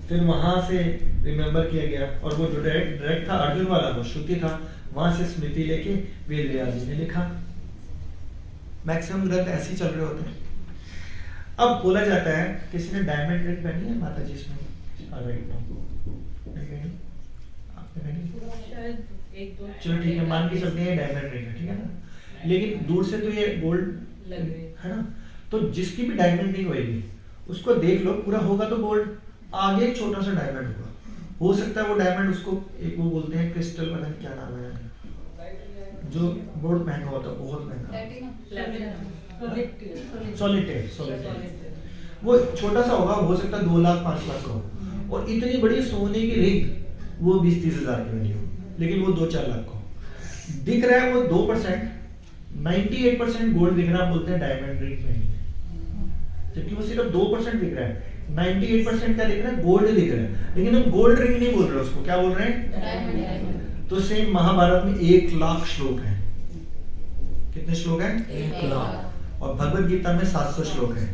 फिर वहां से रिमेम्बर किया गया, और वो जो डायरेक्ट था अर्जुन वाला वो श्रुति था, वहां से स्मृति लेके वेद व्यास जी ने लिखा। मैक्सिमम ग्रंथ ऐसे ही चल रहे होते हैं। अब बोला जाता है, किसी ने डायमंड रिंग पहनी है माता जी इसमें? आपने पहनी? शायद 1-2 चलो ठीक है, मान के चलते हैं डायमंड रिंग है, ठीक है ना, लेकिन दूर से तो ये गोल्ड लग रही है ना, तो जिसकी भी डायमंड रिंग होगी उसको देख लो, पूरा होगा तो गोल्ड, आगे एक छोटा सा डायमंड होगा, हो सकता है वो डायमंड उसको एक वो बोलते हैं क्रिस्टल, पता नहीं क्या नाम है, जो बहुत महंगा होता है, बहुत महंगा, सॉलिटेड, वो छोटा सा होगा, हो सकता है 2 लाख 5 लाख का हो, और इतनी बड़ी सोने की रिंग वो 20-30 हजार की बनी हो, लेकिन वो 2-4 लाख को दिख रहा है, वो 2%, 98% गोल्ड दिख रहा है, बोलते हैं डायमंड रिंग नहीं है, जबकि वो सिर्फ 2% दिख रहा है। 98% क्या दिख रहा है? गोल्ड दिख रहा है, लेकिन हम गोल्ड रिंग नहीं बोल रहे उसको, क्या बोल रहे हैं? तो सेम महाभारत में 1 लाख श्लोक हैं। कितने श्लोक हैं? 1 लाख। और भगवत गीता में 700 श्लोक हैं,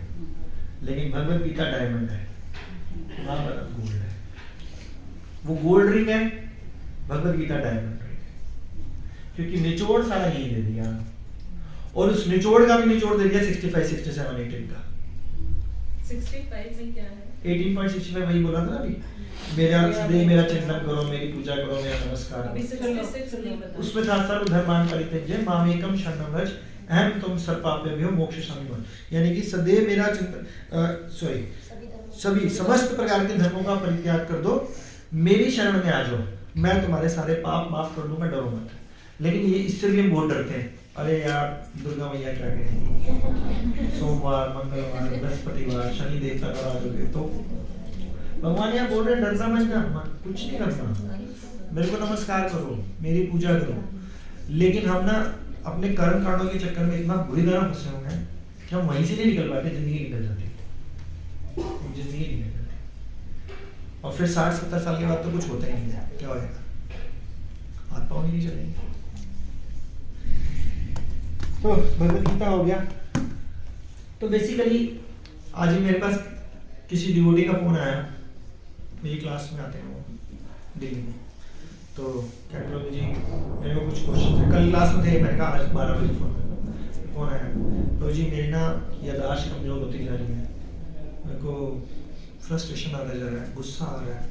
लेकिन भगवत गीता डायमंड है, महाभारत गोल्ड है। वो गोल्ड रिंग है, भगवत गीता डायमंड रिंग है, क्योंकि निचोड़ सारा यही दे दिया, और उस निचोड़ का भी निचोड़ दे दिया 65, 67, 18 का। 65 में क्या है? 18.65 वही बोला था अभी, मेरा सदैव मेरा चिंतन करो, मेरी पूजा करो, मेरा नमस्कार अभी करो। 66 नहीं बता। उसमें था सर्वधर्मान् परित्यज्य मामेकं शरणं व्रज अहं त्वं सर्वपापेभ्यो मोक्षयिष्यामि मा, यानी कि सदैव मेरा चिंतन, सभी समस्त प्रकार के धर्मों का परित्याग कर दो, मेरी शरण में आ जाओ, मैं तुम्हारे सारे पाप माफ कर दूंगा, डरो मत। लेकिन ये इससे भी हम बहुत डरते हैं, अरे यार दुर्गा मैया क्या कहेंगी, सोमवार, मंगलवार, बृहस्पतिवार, शनि देवता का राज हो गए, तो भगवान यहाँ बोल रहे हैं डरना मत, कुछ नहीं करना, मेरे को नमस्कार करो, मेरी पूजा करो। लेकिन हम ना अपने कर्म कांडों के चक्कर में इतना बुरी तरह फंसे हुए हैं कि हम वहीं से नहीं निकल पाते, जिंदगी निकल जाती, जिंदगी निकल जाती, और फिर 60-70 साल के बाद तो कुछ होता ही नहीं है, क्या होगा? हाथ पाँव नहीं चलेंगे। तो भगवत गीता हो गया। तो बेसिकली आज ही मेरे पास किसी डिवोटी का फोन आया, मेरी क्लास में आते हैं वो दिल्ली में, तो क्या करो जी मेरे को कुछ क्वेश्चन है, कल क्लास में थे, मैंने कहा आज 12 बजे फोन आया, तो जी मेरी ना याददाश्त कमजोर होती जा रही है, मेरे को फ्रस्ट्रेशन आता जा रहा है, गुस्सा आ रहा है,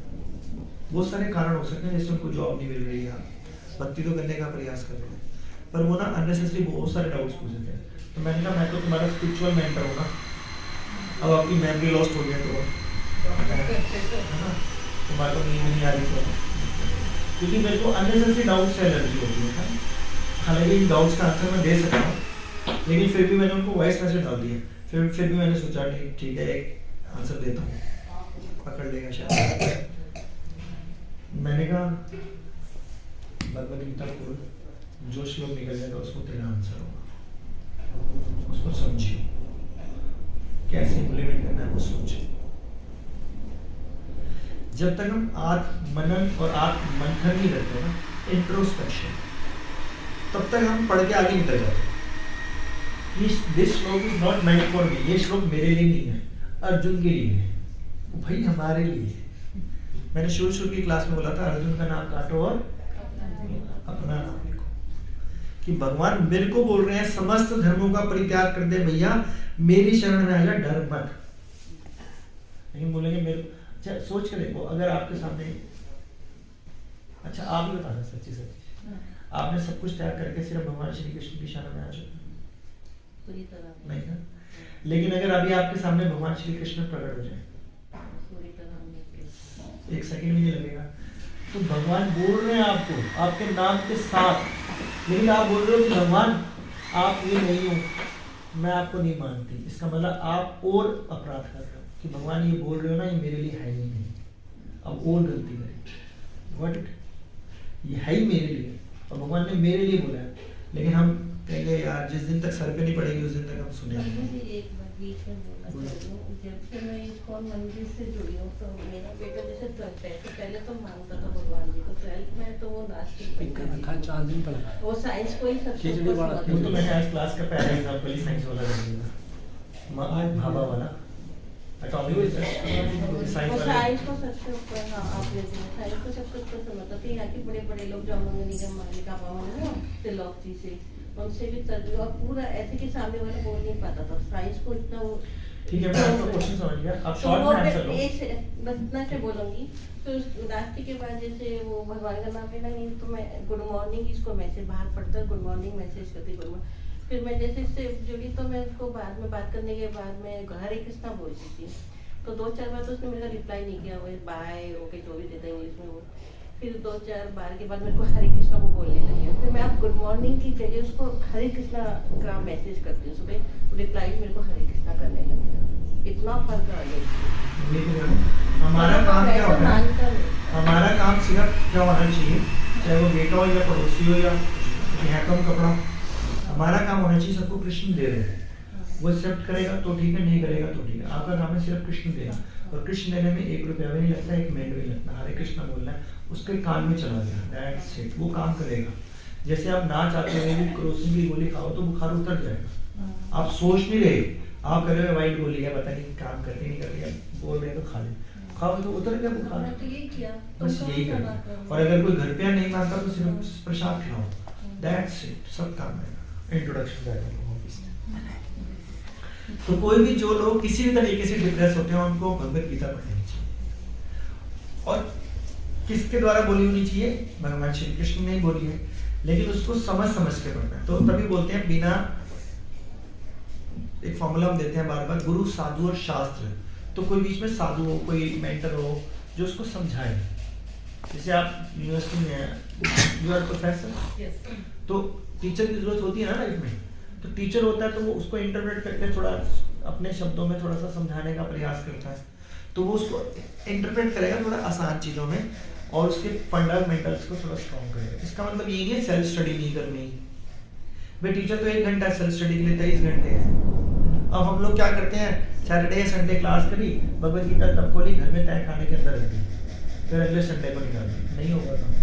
बहुत सारे कारण हो सकते हैं, जैसे उनको जॉब नहीं मिल रही है, भक्ति तो करने का प्रयास कर रहे हैं, पर वो ना अननेसेसरी बहुत सारे डाउट्स पूछते हैं। तो मैंने कहा मैं तो तुम्हारा स्पिरिचुअल मेंटर हूँ ना, अब आपकी मेमोरी लॉस्ट हो गया तो है ना, तुम्हारे को नींद नहीं आ रही, क्योंकि मेरे को अननेसेसरी डाउट से एलर्जी होती है। हालांकि इन डाउट्स का आंसर मैं दे सकता हूँ, लेकिन फिर भी मैंने उनको वॉइस मैसेज डाल दिया। फिर भी मैंने सोचा नहीं ठीक है एक आंसर देता हूँ, पकड़ लेगा शायद। मैंने कहा भगवद गीता को जो श्लोक निकल जाएगा उसको तेरा आंसर होगा, उसको समझिए, कैसे इम्प्लीमेंट करना है वो सोचिए। जब तक हम आत्म मनन और आत्म मंथन नहीं करते ना, इंट्रोस्पेक्शन, तब तक हम पढ़ के आगे निकल जाते हैं। दिस श्लोक is not meant for me, ये श्लोक मेरे लिए नहीं है, अर्जुन के लिए है, भाई हमारे लिए। मैंने शुरू की क्लास में बोला था अर्जुन का नाम काटो और अपना नाम लिखो, कि भगवान मेरे को बोल रहे हैं समस्त धर्मों का परित्याग कर दे भैया, मेरी शरण में आ जा, डर मत। लेकिन बोलेंगे मेरे, अच्छा सोच के देखो, अगर आपके सामने, अच्छा आप ही बताना सच्ची सच्ची, आपने सब कुछ त्याग करके सिर्फ भगवान श्री कृष्ण की शरण में आ जाओ? पूरी तरह नहीं ना। लेकिन अगर अभी आपके सामने भगवान श्री कृष्ण प्रकट हो जाए, पूरी तरह एक सेकंड भी नहीं लगेगा, तो भगवान बोल रहे हैं आपको आपके नाम के साथ, लेकिन आप बोल रहे हो कि भगवान आप ये नहीं हो, मैं आपको नहीं मानती। इसका मतलब आप और अपराध कर रहे हो कि भगवान ये बोल रहे हो ना, ये मेरे लिए है ही नहीं, अब और गलती करें। व्हाट, ये है ही मेरे लिए और भगवान ने मेरे लिए बोला है, लेकिन हम कहेंगे यार जिस दिन तक सर पे नहीं पड़ेगी उस दिन तक हम सुनेंगे। मुझे एक बार बीच में बोलना चाहती हूँ, जब से मैं इस्कॉन मंदिर से जुड़ी हूँ तो मेरा बेटा जैसे 12th है, तो पहले तो मानता था भगवान जी को, 12th में तो वो नास्तिक, वो साइंस को ही सबसे वो तो मैंने आज क्लास का पहला एग्जांपल ही साइंस वाला कर दिया, आज भाभा वाला एटॉमिक साइंस साइंस को सबसे ऊपर, हाँ आप लेते हैं साइंस को सबसे ऊपर समझता था। यहाँ के बड़े बड़े लोग जो अमंग निगम मालिक आप त्रिलोक जी से, उनसे भी तर्जुमा, और पूरा ऐसे कि सामने वाला बोल नहीं पाता था, साइंस को इतना वो। ठीक है, मैं आपका क्वेश्चन समझ गया, आप शॉर्ट में आंसर लो। बस इतना से बोलूंगी, तो रात्रि के बाद जैसे वो भगवान का नाम लेना नहीं, तो मैं गुड मॉर्निंग इसको मैसेज बाहर पढ़ता, गुड मॉर्निंग मैसेज करती, गुड मॉर्निंग। फिर मैं जैसे इससे जुड़ी तो मैं उसको बाद में बात करने के बाद में हरे कृष्णा बोलती थी, तो 2-4 बार तो उसने मेरा रिप्लाई नहीं किया, वो बाय ओके जो भी देता है इंग्लिश में वो। फिर 2-4 बार के बाद मेरे को हरे कृष्णा को बोलने लगी, फिर मैं आप गुड मॉर्निंग की जगह उसको हरे कृष्णा का मैसेज करती हूँ, सुबह रिप्लाई मेरे को हरे कृष्णा करने लगी, इतना फर्क आ गया। हमारा काम क्या होता है, हमारा काम सिर्फ क्या होना चाहिए, चाहे वो बेटा हो या पड़ोसी हो या हैकम कपड़ा, हमारा काम होना चाहिए सबको कृष्ण दे रहे हैं, वो एक्सेप्ट करेगा तो ठीक है, नहीं करेगा तो ठीक है। आपका काम है सिर्फ कृष्ण देना, और कृष्ण देने में 1 रुपया भी नहीं लगता, 1 मिनट भी नहीं लगता। हरे कृष्णा बोलना है, उसके कान में चला गया, दैट्स इट, वो काम करेगा। जैसे आप ना चाहते हुए भी क्रोसिन की गोली खाओ तो बुखार उतर जाएगा, आप सोच नहीं रहे, आप कर रहे हो वाइट गोली है, पता नहीं काम करती नहीं कर रही है, बोल रहे तो खा ले, खाओ तो उतर गया बुखार। बस यही करना, और अगर कोई घर पे नहीं मानता तो सिर्फ प्रसाद खिलाओ, दैट्स इट, सब काम है। इंट्रोडक्शन जाएगा ऑफिस में। तो कोई भी जो लोग किसी भी तरीके से डिप्रेस होते हैं उनको भगवत गीता पढ़नी चाहिए, और किसके द्वारा बोली होनी चाहिए, भगवान श्री कृष्ण ने ही बोली है, लेकिन उसको समझ समझ के पढ़ना है। तो तभी बोलते हैं बिना, एक फॉर्मूला हम देते हैं बार बार, गुरु साधु और शास्त्र। तो कोई बीच में साधु हो, कोई मेंटर हो जो उसको समझाए। जैसे आप यूनिवर्सिटी में हैं, यू आर प्रोफेसर, तो टीचर की जरूरत होती है ना लाइफ में, तो टीचर होता है तो वो उसको इंटरप्रेट करके थोड़ा अपने शब्दों में थोड़ा सा समझाने का प्रयास करता है, तो वो उसको इंटरप्रेट करेगा थोड़ा आसान चीज़ों में, और उसके फंडामेंटल्स को थोड़ा स्ट्रॉन्ग करेगा। इसका मतलब ये नहीं है सेल्फ स्टडी नहीं करनी भाई, टीचर तो 1 घंटा सेल्फ स्टडी के लिए 23 घंटे है। अब हम लोग क्या करते हैं, सैटरडे संडे क्लास करी, भगवत गीता तब खोली, घर में तय खाने के अंदर रख दी, फिर अगले संडे को निकाल दी, नहीं होगा काम।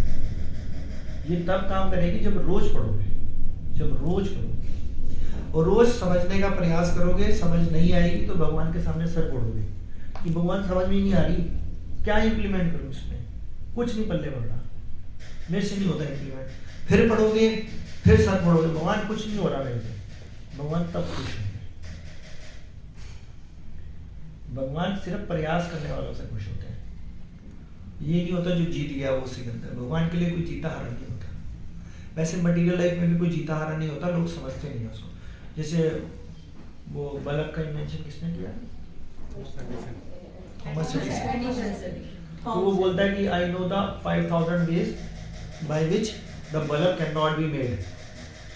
ये तब काम करेगी जब रोज पढ़ोगे, जब रोज पढ़ोगे और रोज समझने का प्रयास करोगे। समझ नहीं आएगी तो भगवान के सामने सर फोड़ोगे कि भगवान समझ में नहीं आ रही, क्या इंप्लीमेंट करूं इसमें, कुछ नहीं पल्ले पड़ रहा, मेरे से नहीं होता इंप्लीमेंट। फिर पढ़ोगे, फिर सर फोड़ोगे, भगवान कुछ नहीं हो रहा मेरे से। भगवान तब खुश होंगे। भगवान सिर्फ प्रयास करने वालों से खुश होते हैं। ये नहीं होता जो जीत गया वो सिकंदर, भगवान के लिए कोई जीता हारा नहीं होता। वैसे मटेरियल लाइफ में भी कोई जीता हारा नहीं होता, लोग समझते नहीं उसको। जैसे वो बल्ब का इन्वेंशन किसने किया, थॉमस एडिसन। तो वो बोलता है कि I know the 5000 veg by which the bulb can not be made.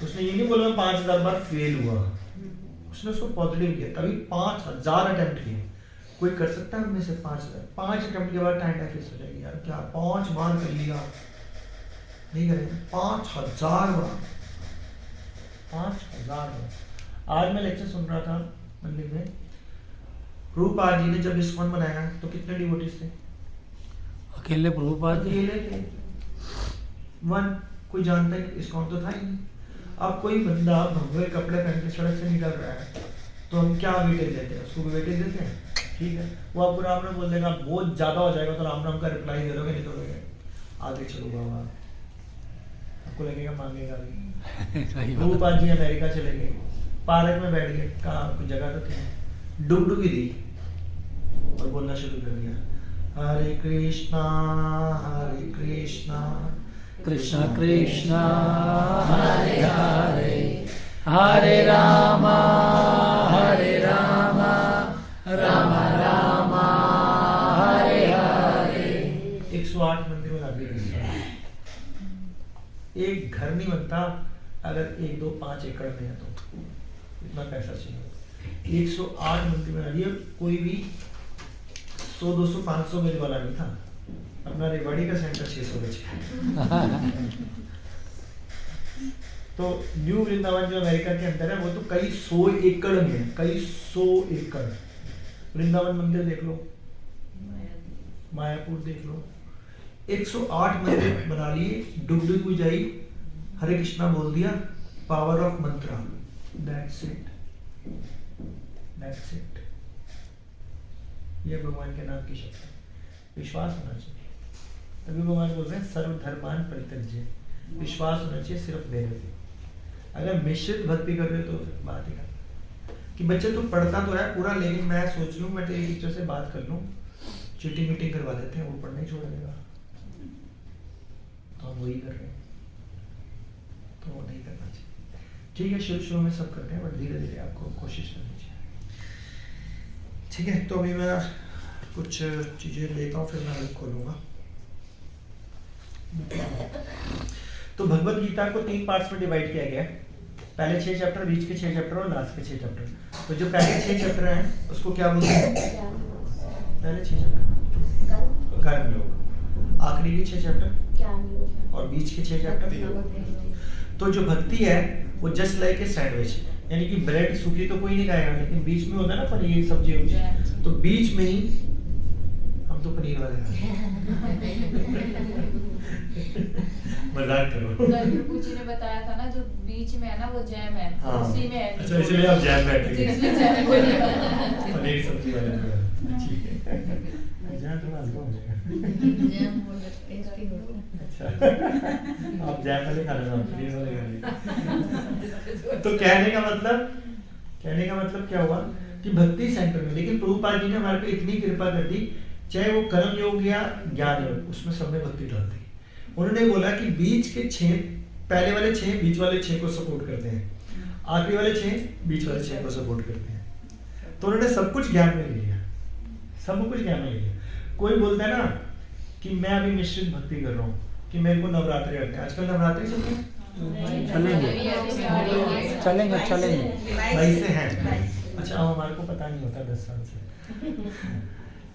उसने ये नहीं बोला मैं 5000 बार फेल हुआ, उसने उसको पॉजिटिव किया। कभी 5000 अटेम्प्ट किए, कोई कर सकता है उनमें से 5000? 5 अटेम्प्ट के बाद टाइम डेफिस हो जाएगी यार, क्या 5 बार कर लिया, नहीं करेंगे 5000 बार, 5000 बार। आज मैं लेक्चर सुन रहा था मंदिर में, प्रभुपाद जी ने जब इस्कॉन बनाया तो कितने डिवोटीज थे? अकेले प्रभुपाद जी, अकेले थे, वन, कोई जानता है इस्कॉन तो था ही नहीं। अब कोई बंदा भगवे कपड़े पहन के सड़क से निकल रहा है तो हम क्या वेटेज देते हैं उसको? वेटेज देते हैं, ठीक है, वो आपको राम राम बोल देगा, बहुत ज्यादा हो जाएगा तो राम राम का रिप्लाई दे दोगे, नहीं दोगे, आगे चलो बाबा, आपको लगेगा मांगेगा भी। प्रभुपाद जी अमेरिका चले गए, पार्क में बैठ गए, कहाँ कोई जगह तो थी, डुगडुगी दी और बोलना शुरू कर दिया, हरे कृष्णा कृष्ण कृष्ण हरे हरे, हरे राम राम राम हरे हरे। 108 मंदिर में लागे एक घर नहीं बनता अगर 1, 2, 5 एकड़ में है तो, इतना पैसा चाहिए। 108 मंदिर में लागे, कोई भी 100, 200, 500 मिल वाला नहीं था, अपना रेवाड़ी का सेंटर 600 बचे। तो न्यू वृंदावन जो अमेरिका के अंदर है वो तो कई 100 एकड़ में है, कई 100 एकड़। वृंदावन मंदिर देख लो, मायापुर देख लो, 108 मंदिर बना लिए, डुगडुगी बुझाई, हरे कृष्णा बोल दिया, power of Mantra, that's it. ये भगवान के नाम की शक्ति, विश्वास होना चाहिए। तभी भगवान बोल रहे हैं सर्वधर्मान परित्यज्य, विश्वास होना चाहिए सिर्फ मेरे पे। अगर मिश्रित भक्ति कर रहे हो तो बात ही कर कि बच्चे तो पढ़ता तो है पूरा, लेकिन मैं सोच लूँ मैं तेरे टीचर से बात कर लूँ, चीटिंग मीटिंग करवा देते हैं, वो पढ़ना ही छोड़ देगा, तो हम वही कर रहे हैं, तो वो नहीं करना चाहिए। ठीक है, शुरू में सब करते हैं, बट धीरे धीरे आपको कोशिश करनी चाहिए। ठीक है, तो अभी मैं कुछ चीजें लेता हूँ, फिर मैं खोलूंगा। तो भगवत गीता को 3 पार्ट्स में डिवाइड किया गया है, पहले 6 चैप्टर, बीच के 6 चैप्टर और लास्ट के 6 चैप्टर। तो जो पहले 6 चैप्टर हैं उसको क्या बोलते हैं? पहले 6 चैप्टर कर्म योग, आखिरी के 6 चैप्टर और बीच के 6 चैप्टर। तो जो भक्ति है वो जस्ट लाइक ए सैंडविच, यानी कि ब्रेड सूखी तो कोई नहीं खाएगा, लेकिन बीच में होता है ना पनीर सब्जी वब्जी, तो बीच में ही हम तो पनीर वाले मजाक करो। प्रभु जी ने बताया था ना जो बीच में है ना वो जैम है, हाँ। उसी में है। अच्छा, इसलिए आप जैम बैठे इसलिए जैम बोली है। पनीर सब्जी वाले जो है, ठीक है, जैम थोड़ा हल्का हो जाएगा। जैम बोल टेस्टी होता है। अच्छा, आप जैम वाले खा लेना, पनीर वाले खा लेना। तो कहने का मतलब क्या हुआ कि भक्ति सेंटर में, लेकिन प्रभुपाद जी ने हमारे पे इतनी कृपा कर दी, चाहे वो कर्म योग या ज्ञान योग, उसमें सब में भक्ति डाल दी। उन्होंने बोला कि बीच के 6, पहले वाले 6 बीच वाले 6 को सपोर्ट करते हैं, आखिरी वाले 6 बीच वाले 6 को सपोर्ट करते हैं। तो उन्होंने सब कुछ ज्ञान में ले लिया, सब कुछ ज्ञान में ले लिया। कोई बोलता है ना कि मैं अभी मिश्रित भक्ति कर रहा हूँ, कि मेरे को नवरात्रि करते हैं, आजकल नवरात्रि चलते हैं, चलेंगे भाई से हैं। अच्छा, हमारे को पता नहीं होता 10 साल से।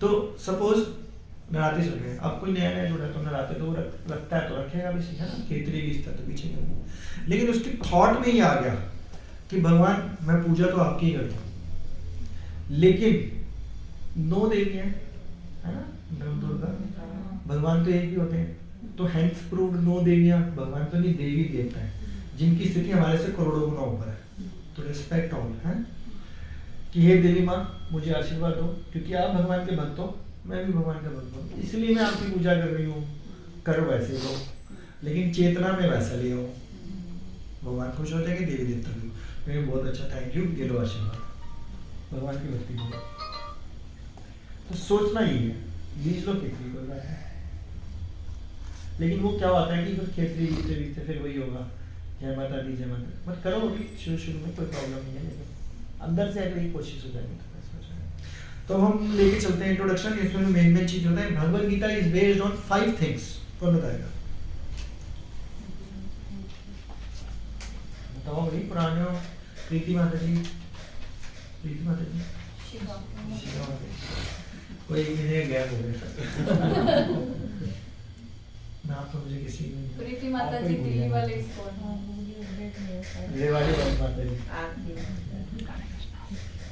तो सपोज नवरात्रि चल रहे हैं, अब कोई नया जुड़ा तो नवरात्रि तो रखता है तो रखेगा भी, है ना, खेतरी बीजता तो पीछे नहीं। लेकिन उसके थॉट में ही आ गया कि भगवान मैं पूजा तो आपकी ही करता हूँ, लेकिन 9 देवी हैं, है ना, नव दुर्गा, भगवान तो एक ही होते हैं, तो हेंस प्रूव्ड 9 देवियां, भगवान तो नहीं देवी देवता है, जिनकी स्थिति हमारे से करोड़ों गुना ऊपर है। तो रिस्पेक्ट ऑल है कि हे देवी माँ मुझे आशीर्वाद दो, क्योंकि आप भगवान के भक्त हो, मैं भी भगवान का भक्त हूँ, इसलिए मैं आपकी पूजा कर रही हूँ। करो वैसे हो, लेकिन चेतना में वैसा ले हो, भगवान खुश हो जाएंगे, देवी देवता भी। मैं बहुत अच्छा, थैंक यू, ये लो आशीर्वाद, भगवान की भक्ति करो। तो सोचना ही है, बीज लो खेती को है, लेकिन वो क्या होता है कि फिर खेती बीजते बीजते फिर वही होगा, जय माता दी जय माता, मत करो अभी शुरू में कोई प्रॉब्लम नहीं है, लेकिन अंदर से अगर ये कोशिश हो जाएगी तो ऐसा हो जाएगा। तो हम लेके चलते हैं इंट्रोडक्शन। इसमें मेन चीज होता है, Bhagavad Gita is based on 5 things. कौन बताएगा? बताओ भाई पुराने हो। प्रीति माता जी, शिवा। शिवा माता जी। कोई एक महीने गैप हो गया नाम तो मुझे किसी ने नहीं। प्रीति माता जी दिल्ली वाले स्कूल। मेरे वाली माता जी,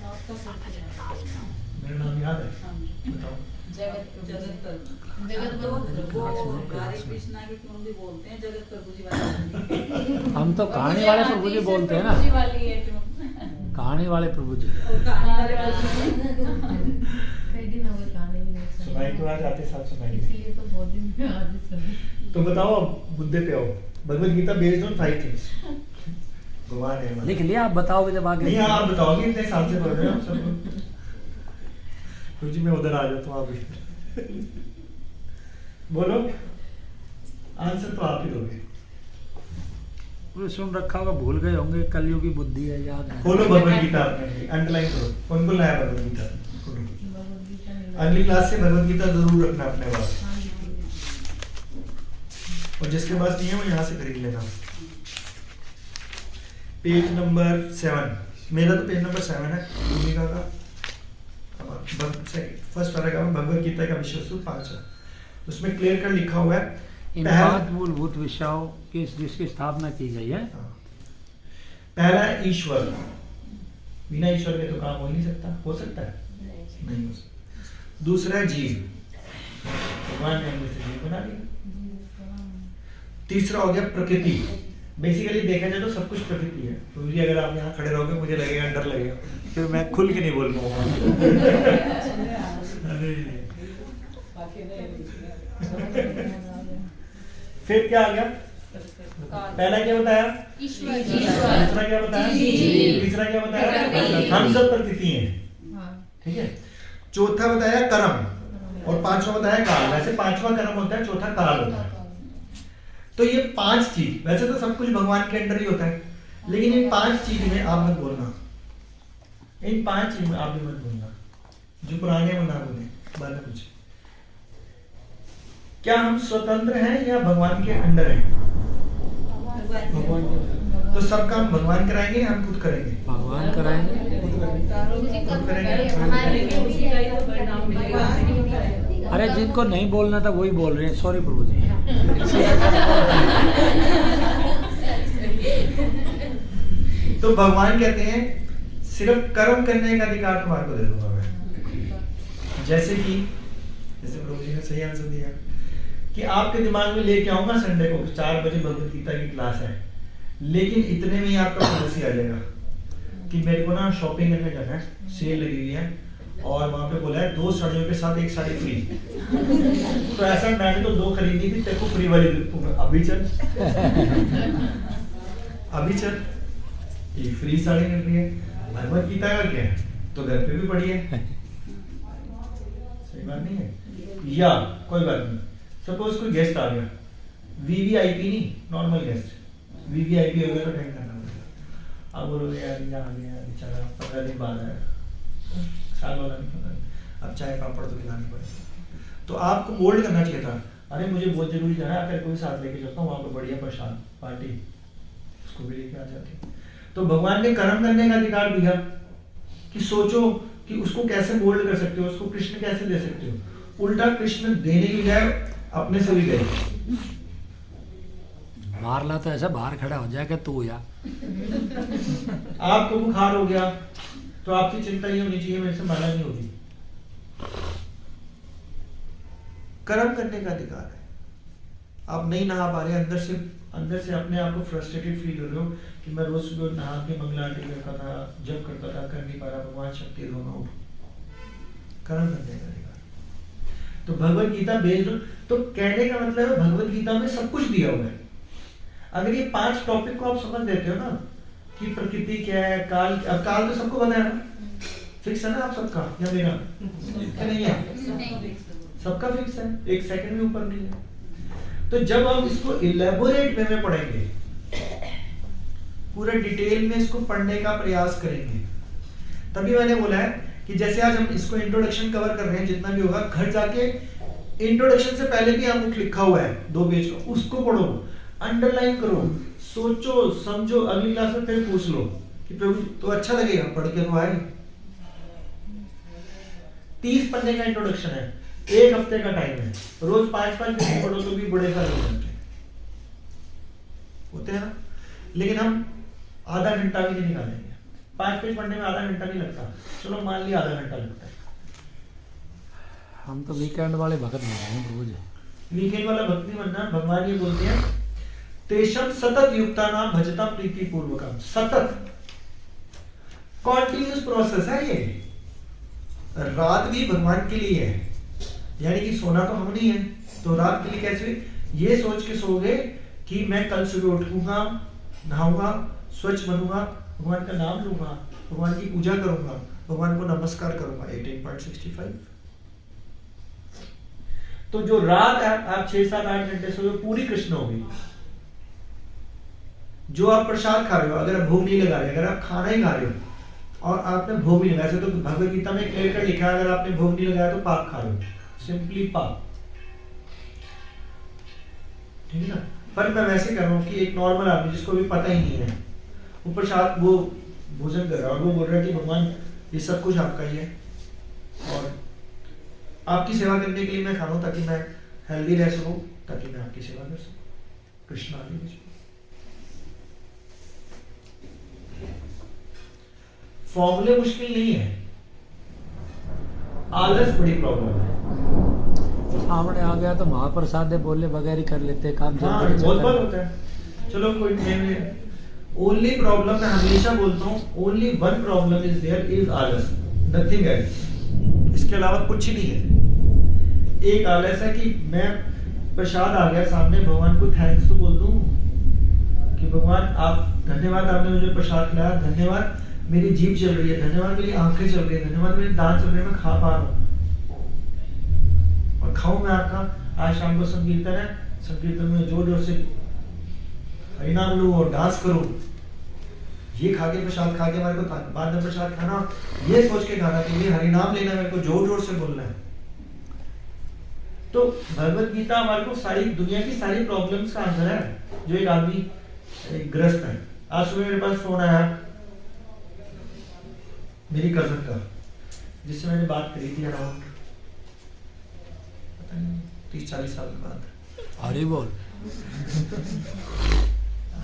आपका सब कुछ है। मेरा नाम याद है, बताओ। जगत जगत प्रभु। प्रभु। जगत प्रभु। वो हरे कृष्णा की तुम भी बोलते हैं जगत प्रभु जी वाले। हम तो कहानी वाले प्रभु जी बोलते हैं ना, प्रभु जी वाली है तुम। कहानी वाले प्रभु जी। और कहानी वाले प्रभु जी। कई दिन हो गए गाने भी नहीं सुने। सुनाई तो आज आते साथ सुनाई। इसलिए तो बहुत दिन में आज ही सुने। तो बताओ अब मुद्दे पे आओ। Bhagavad Gita based on 5 things. भगवान है हमारा। लिख लिया, आप बताओगे जब आगे। नहीं आप बताओगे, इतने साल से पढ़ रहे हो आप सब। जी मैं उधर आ जाता हूँ, आप भी बोलो, आंसर तो आप ही दोगे। वो सुन रखा होगा, भूल गए होंगे, कलयुगी बुद्धि है, याद है। खोलो भगवत गीता अपने, अंडरलाइन करो। कौन को लाया भगवत गीता? खोलो। भगवद गीता में अगली क्लास से भगवत गीता जरूर रखना अपने पास, हाँ जी। और जिसके पास नहीं है वो यहाँ से खरीद लेना। पेज नंबर 7, मेरा तो पेज नंबर 7 है भूमिका का। फर्स्ट पैराग्राफ में भगवत गीता का विषय सूत्र 5 है, उसमें क्लियर कर लिखा हुआ है इन पहला- 5 मूलभूत विषयों की जिसकी स्थापना की गई है। हाँ। पहला है ईश्वर, बिना ईश्वर के तो काम हो ही नहीं सकता। हो सकता है? नहीं हो सकता। दूसरा है जीव, भगवान ने हमने से जीव बना दिया। तीसरा हो गया प्रकृति। बेसिकली देखा जाए तो सब कुछ प्रकृति है। तो भी अगर आप यहाँ खड़े रहोगे मुझे लगेगा डर लगेगा, फिर मैं खुल के नहीं बोल पाऊंगा। अरे फिर क्या आ गया? पहला क्या बताया? ईश्वर। दूसरा क्या बताया? जीव। तीसरा क्या बताया? प्रकृति। हम सब प्रकृति हैं, हाँ। ठीक है। चौथा बताया कर्म, और पांचवा बताया काल। वैसे पांचवा कर्म होता है, चौथा काल होता है। तो ये 5 चीज, वैसे तो सब कुछ भगवान के अंडर ही होता है, लेकिन इन 5 चीज में आप मत बोलना। इन 5 चीज में आप भी मत बोलना, जो पुराने में ना बोले। बाद में पूछे क्या हम स्वतंत्र हैं या भगवान के अंडर हैं? भगवान तो सब काम भगवान कराएंगे या हम खुद करेंगे? भगवान कराएंगे। खुद करेंगे। खुद करेंगे। उसी का ही तो परिणाम मिलेगा। अरे जिनको नहीं बोलना था वही बोल रहे हैं, सॉरी प्रभु जी। तो भगवान कहते हैं सिर्फ कर्म करने का अधिकार तुम्हारे को दे दूंगा मैं। जैसे प्रभु जी ने सही आंसर दिया कि आपके दिमाग में लेके आऊंगा संडे को 4 बजे भगवत गीता की क्लास है, लेकिन इतने में ही आपका पड़ोसी आ जाएगा कि मेरे को ना शॉपिंग करने जाना है, सेल लगी हुई है, और वहां पे बोला है 2 साड़ियों के साथ 1 साड़ी फ्री। तो ऐसा मैंने तो 2 खरीदी थी, तेरे को फ्री वाली दूंगा, अभी चल अभी चल। ये फ्री साड़ी मिल रही है। भगवत गीता का क्या है? तो घर पे भी पढ़ी है, सही बात नहीं है? या कोई बात नहीं, सपोज कोई गेस्ट आ गया, वीवीआईपी नहीं, नॉर्मल गेस्ट। वीवीआईपी हो गया तो अटेंड करना पड़ेगा। अब बोलोगे यार ये आ गया बेचारा, 15 दिन बाद आया, साल वाला नहीं पता, अब चाय पापड़ तो खिलानी पड़ेगा। तो आपको मोल्ड करना चाहिए था, अरे मुझे बहुत जरूरी जाना है, तेरे को भी साथ लेके चलता हूँ, वहाँ पे बढ़िया प्रसाद पार्टी, उसको भी लेके आ जाते। तो भगवान ने कर्म करने का अधिकार दिया कि सोचो कि उसको कैसे मोल्ड कर सकते हो, उसको कृष्ण कैसे दे सकते हो। उल्टा कृष्ण देने की बजाय अपने से भी गए। मारला तो ऐसा बाहर खड़ा हो जाएगा तू या। आपको बुखार हो गया तो आपकी चिंता ये होनी चाहिए मेरे से माना नहीं होगी। कर्म करने का अधिकार है। आप नहीं नहा पा रहे, अंदर से अपने आप को फ्रस्ट्रेटेड फील कर रहे हो कि मैं रोज सुबह नहा के मंगला आरती करता था, जब करता था, कर नहीं पा रहा, भगवान शक्ति दो ना। कर्म करने का अधिकार। तो भगवत गीता बेस्ड, तो कहने का मतलब है भगवत गीता में सब कुछ दिया हुआ है। अगर ये 5 टॉपिक को आप समझ देते हो ना कि प्रकृति क्या है, काल, अब काल तो सबको पता है ना, फिक्स है ना आप सबका या मेरा? नहीं है, सबका फिक्स है, 1 सेकंड भी ऊपर नहीं है। तो जब हम इसको इलेबोरेट वे में पढ़ेंगे, पूरा डिटेल में इसको पढ़ने का प्रयास करेंगे, तभी मैंने बोला है कि जैसे आज हम इसको इंट्रोडक्शन कवर कर रहे हैं, जितना भी होगा घर जाके इंट्रोडक्शन से पहले भी हम लिखा हुआ है 2 पेज का, उसको पढ़ो, अंडरलाइन करो, सोचो समझो, अगली क्लास में फिर पूछ लो कि प्रभु तो अच्छा लगेगा, पढ़ के तो आए। 30 पन्ने का इंट्रोडक्शन है, 1 हफ्ते का टाइम है, रोज 5-5 मिनट पढ़ो तो भी बड़े सारे हो जाते होते हैं ना। लेकिन हम आधा घंटा भी नहीं निकालेंगे। 5 पेज पढ़ने में आधा घंटा नहीं लगता, चलो मान लिया आधा घंटा लगता है। हम तो वीकेंड वाले भगत बन रहे हैं रोज। वीकेंड वाला भक्त नहीं बनना। भगवान ये बोलते हैं तेषम सतत युक्ता नाम भजता प्रीति पूर्वकम। सतत कॉन्टिन्यूस प्रोसेस है ये। रात भी भगवान के लिए है, यानी कि सोना तो हम नहीं है, तो रात के लिए कैसे? ये सोच के सोओगे कि मैं कल सुबह उठूंगा, नहाऊंगा, स्वच्छ बनूंगा, भगवान का नाम लूंगा, भगवान की पूजा करूंगा, भगवान को नमस्कार करूंगा। 18.65। तो जो रात आप 6-7-8 घंटे सोए पूरी कृष्ण होगी। जो आप प्रसाद खा रहे हो, अगर आप भोग नहीं लगा रहे, अगर आप खाना ही खा रहे हो और आपने भोग नहीं लगाया, तो भगवद गीता में क्लियर कर लिखा है अगर आपने भोग नहीं लगाया तो पाप खा रहे हो, सिंपली पाप। ठीक है ना। पर मैं वैसे कर रहा हूँ कि एक नॉर्मल आदमी जिसको भी पता ही नहीं है, वो प्रसाद वो भोजन कर रहा है और वो बोल रहा है कि भगवान ये सब कुछ आपका ही है और आपकी सेवा करने के लिए मैं खा रहा हूं ताकि मैं हेल्दी रह सकूं, ताकि मैं आपकी सेवा कर सकूं। कृष्ण आदि फॉर्मूले मुश्किल नहीं है, आलस बड़ी प्रॉब्लम है। सामने आ गया तो महाप्रसाद बोले बगैर ही कर लेते काम। हाँ, बहुत बार होता है। चलो कोई नहीं। ओनली प्रॉब्लम मैं हमेशा बोलता हूँ, only one problem is there is आलस, नथिंग एल्स। इसके अलावा कुछ ही नहीं है। एक आलस है कि मैं प्रसाद आ गया सामने, भगवान को थैंक्स तो बोल दूं कि भगवान आप धन्यवाद, आपने मुझे प्रसाद खिलाया, धन्यवाद मेरी जीभ चल रही है, धन्यवाद मेरी आंखें चल रही है, धन्यवाद मेरे दांत चल रहे हैं, मैं खा पा रहा हूँ और खाऊं मैं आपका। आज शाम को संकीर्तन है, संकीर्तन में जोर जोर से हरिनाम लूं और डांस करूं। ये खा के प्रसाद खा के मेरे को बाद में प्रसाद खाना, ये सोच के खाना कि ये हरिनाम लेना, मेरे को जोर जोर से बोलना है। तो भगवत गीता हमारे को सारी दुनिया की सारी प्रॉब्लम्स का आंसर है। जो एक आदमी ग्रस्त है, आज सुबह मेरे पास फोन आया मेरी कजन का, जिससे मैंने बात करी थी अराउंड 30-40 साल के बाद। हरी बोल।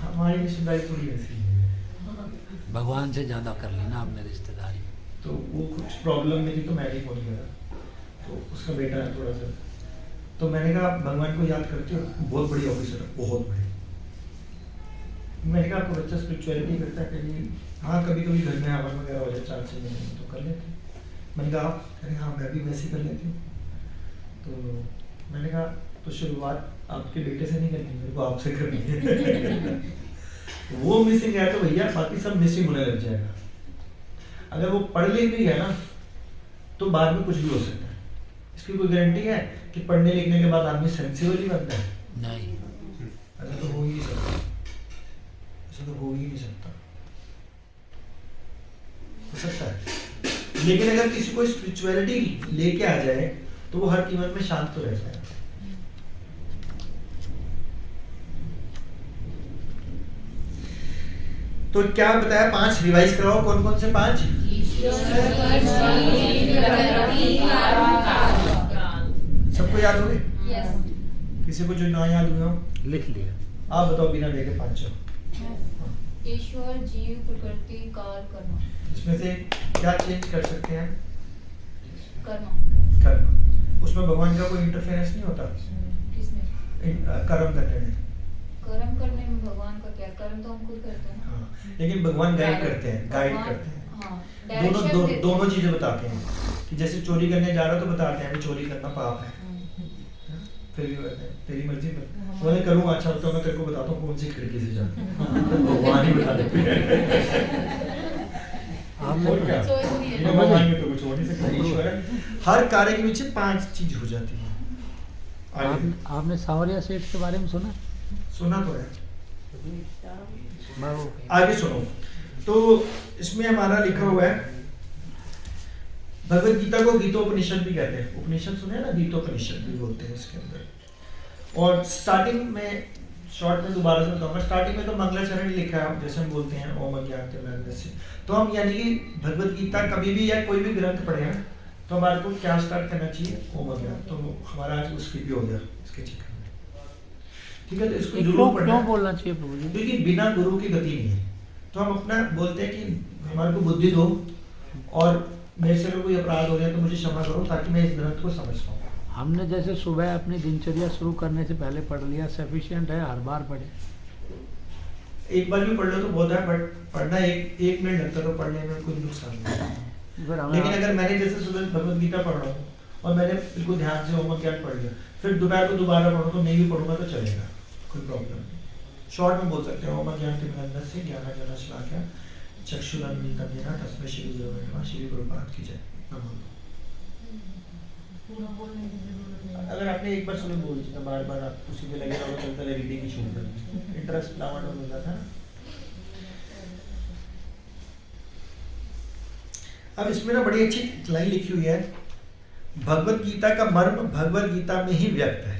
हमारी रिश्तेदारी थोड़ी ऐसी है, भगवान से ज्यादा कर लेना आपने रिश्तेदारी। तो वो कुछ प्रॉब्लम में थी तो मैं ही फोन किया, तो उसका बेटा है थोड़ा सा, तो मैंने कहा भगवान को याद करते हो, बहुत बड़ी ऑफिसर है, बहुत बड़ी। मैंने कहा आपको बच्चा स्पिरिचुअलिटी करता है कि हाँ कभी कभी घर में हवन वगैरह हो जाए 4-6 महीने में तो कर लेते हैं। मैंने कहा अरे हाँ मैं भी वैसे कर लेती हूँ। तो मैंने कहा तो शुरुआत आपके बेटे से नहीं करनी, मेरे को आपसे करनी है। वो मिसिंग है तो भैया बाकी सब मिसिंग होने लग जाएगा। अगर वो पढ़ लिख भी है ना तो बाद में कुछ भी हो सकता है। इसकी कोई गारंटी है कि पढ़ने लिखने के बाद आदमी सेंसिबल ही बनता है? नहीं, ऐसा तो हो ही नहीं सकता, ऐसा तो हो ही नहीं सकता। हो सकता है लेकिन अगर किसी को स्पिरिचुअलिटी लेके आ जाए तो वो हर कीमत में शांत तो रह जाएगा। तो क्या बताया? 5 रिवाइज कराओ। कौन कौन से 5? सबको याद हो गए? यस। किसी को जो ना याद हुआ हो लिख लिया। आप बताओ बिना देखे 5। ईश्वर, जीव, प्रकृति, काल, कर्म। इसमें से क्या चेंज कर सकते हैं? कर्म। कर्म। उसमें भगवान का कोई इंटरफेरेंस नहीं होता किसमें? कर्म करने में। कर्म करने में भगवान का क्या? कर्म तो हम खुद करते हैं ना। हाँ, लेकिन भगवान गाइड करते हैं, गाइड भगवान- करते हैं। हाँ, दोनों direction देते हैं। दोनों चीजें बताते हैं कि जैसे चोरी करने जा रहा हो तो बताते हैं कि चोरी करना पाप है। फिर भी कहते हैं तेरी मर्जी पर मैं करूँगा। अच्छा तो मैं तेरे को बताता हूँ कौन सी खिड़की से जाना। भगवान ही बता देते हैं। और क्या? Choice नहीं है। बिना भगवान में तो कुछ हो नहीं सकता। ईश्वर है। हर कार्य के पीछे 5 चीज हो जाती है। आगे आपने सावरिया सेठ के बारे में सुना? सुना तो है, बाबू। आगे सुनो। तो इसमें हमारा लिखा हुआ है भगवत गीता को गीतोपनिषद भी कहते हैं। उपनिषद सुने ना, गीतोपनिषद भी बोलते हैं इसके अंदर। और स्टार्टिंग में शॉर्ट में दोबारा से बताऊंगा। स्टार्टिंग में तो मंगलाचरण लिखा है, जैसे हम बोलते हैं ओम अज्ञानतिमिरान्धस्य से। तो हम यानी कि भगवत गीता कभी भी या कोई भी ग्रंथ पढ़े हैं तो हमारे को क्या स्टार्ट करना चाहिए, ओम अज्ञान। तो हमारा आज उसकी भी हो गया इसके चक्कर में, ठीक है। तो इसको जरूर पढ़ना क्यों है, बोलना चाहिए प्रभु जी? क्योंकि बिना गुरु की गति नहीं है। तो हम अपना बोलते हैं कि हमारे को बुद्धि दो और मेरे से अगर कोई अपराध हो रहा है तो मुझे क्षमा करो, ताकि मैं इस ग्रंथ को समझ पाऊँ। हमने जैसे सुबह अपनी दिनचर्या शुरू करने से पहले पढ़ लिया, सफिशिएंट है, हर बार पढ़े। एक बार भी पढ़ लो तो बहुत है, बट पढ़ना एक मिनट लगता है, तो पढ़ने में कोई नुकसान नहीं है। लेकिन अगर मैंने जैसे सुबह भगवत गीता पढ़ रहा हूँ और मैंने बिल्कुल ध्यान से ओम ज्ञान पढ़ लिया, फिर दोपहर को दोबारा पढ़ूँ तो नहीं भी पढ़ूंगा तो चलेगा, कोई प्रॉब्लम नहीं। शॉर्ट में बोल सकते हैं ओम ज्ञानतिमिरान्धस्य ज्ञानांजनशलाकया चक्षुरुन्मीलितं येन तस्मै श्री गुरवे नमः। श्री गुरुपाद की जय। नमो। पूरा बोलने की जरूरत नहीं है। अगर आपने एक बार सुनो बोल दिया, बार बार आप उसी में लगे रहोगे, चलता है रीडिंग की शुरू कर, इंटरेस्ट डाउन हो जाता है। अब इसमें ना बड़ी अच्छी लाइन लिखी हुई है, भगवत गीता का मर्म भगवत गीता में ही व्यक्त है।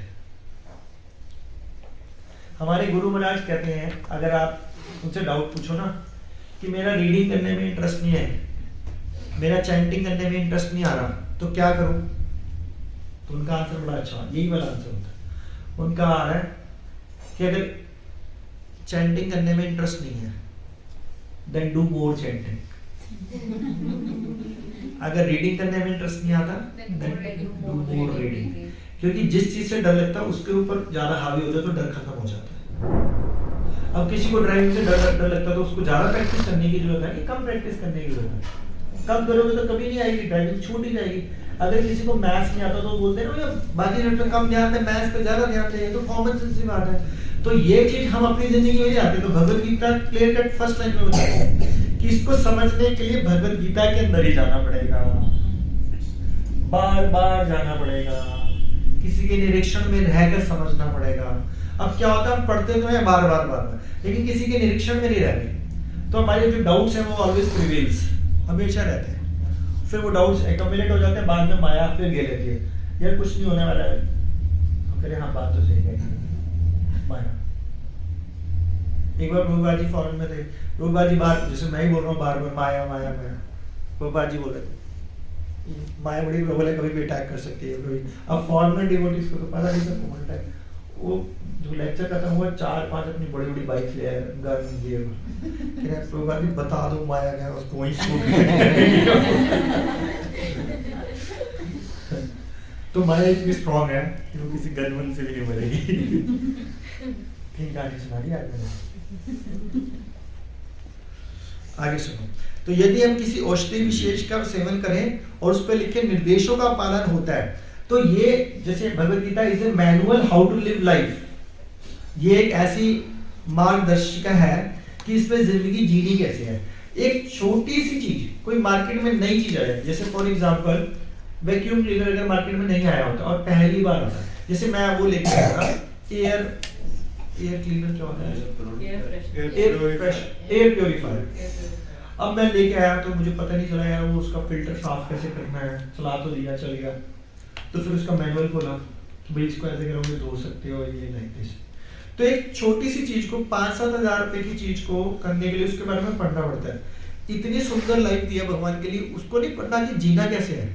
हमारे गुरु महाराज कहते हैं, अगर आप उनसे डाउट पूछो ना कि मेरा रीडिंग करने में इंटरेस्ट नहीं है, मेरा चैंटिंग करने में इंटरेस्ट नहीं आ रहा, तो क्या करूं? तो उनका आंसर बड़ा अच्छा, यही वाला आंसर होता है उनका। आ रहा है कि अगर चैंटिंग करने में इंटरेस्ट नहीं है, देन डू मोर चैंटिंग। अगर रीडिंग करने में इंटरेस्ट नहीं आता, देन डू मोर रीडिंग। क्योंकि जिस चीज से डर लगता है उसके ऊपर ज्यादा हावी हो जाए तो डर खत्म हो जाता है। अब किसी को ड्राइविंग से डर लगता है तो उसको ज्यादा प्रैक्टिस करने की जरूरत है कि कम प्रैक्टिस करने की जरूरत है? कम करोगे तो कभी नहीं आएगी, ड्राइविंग छूट ही जाएगी। अगर किसी को मैथ्स नहीं आता तो बोलते हैं ना बाकी सब्जेक्ट पे कम ध्यान है, मैथ्स पे ज्यादा ध्यान चाहिए, तो कॉमन सेंस की बात है। तो ये चीज हम अपनी जिंदगी में नहीं आते। तो Bhagavad Gita clear cut first line में बताया है कि इसको समझने के लिए भगवत गीता के अंदर ही जाना पड़ेगा, बार बार जाना पड़ेगा, किसी के निरीक्षण में रहकर समझना पड़ेगा। अब क्या होता है, हम पढ़ते तो हैं बार बार, लेकिन किसी के निरीक्षण में नहीं रहते, तो हमारे जो डाउट्स हैं वो ऑलवेज प्रिवेल्स, हमेशा रहते हैं। फिर वो डाउट्स एक्यूमुलेट हो जाते हैं, बाद में माया फिर घेर लेती है, यार कुछ नहीं होने वाला है, हम कह रहे हाँ बात तो सही है, माया। एक बार प्रभुपाद जी फॉरेन में थे, प्रभुपाद जी बार, जैसे मैं ही बोल रहा हूँ बार बार माया माया माया, प्रभुपाद जी बोल रहे थे माया बड़ी प्रबल है, कभी भी अटैक कर सकती है कभी। अब फॉरेनर डिवोटीज को तो पता नहीं था कौन अटैक। वो जो लेक्चर खत्म हुआ 4-5 अपनी बड़ी बड़ी बाइक ले आए, गन ये प्रभुपाद जी बता दो माया क्या, उसको वहीं शूट। तो माया इतनी स्ट्रॉन्ग है कि वो किसी गन वन से भी नहीं मरेगी। तीन कहानी सुना दी आज मैंने, आगे सुनो। तो यदि हम किसी औषधि विशेष का सेवन करें और उस पर लिखे निर्देशों का पालन होता है, तो ये जैसे Bhagavad Gita is a manual how to live life, ये एक ऐसी मार्गदर्शिका है कि इसमें जिंदगी जीनी कैसे है। एक छोटी सी चीज, कोई मार्केट में नई चीज आए, जैसे फॉर एग्जांपल वैक्यूम क्लीनर अगर मार्केट में नहीं आया होता और पहली बार आता, जैसे मैं वो लेके आया था एयर क्लीनर, क्या होता है, एयर प्योरीफायर। अब मैं लेके आया तो मुझे पता नहीं चला यार वो उसका फिल्टर साफ कैसे करना है, चला तो दिया चल गया, तो फिर उसका मैनुअल खोला, भाई इसको ऐसे करोगे धो सकते हो, ये लाइक दिस। तो एक छोटी सी चीज को 5-7 हज़ार रुपए की चीज को करने के लिए उसके बारे में पढ़ना पड़ता है। इतनी सुंदर लाइफ दिया भगवान के लिए, उसको नहीं पढ़ना कि जीना कैसे है।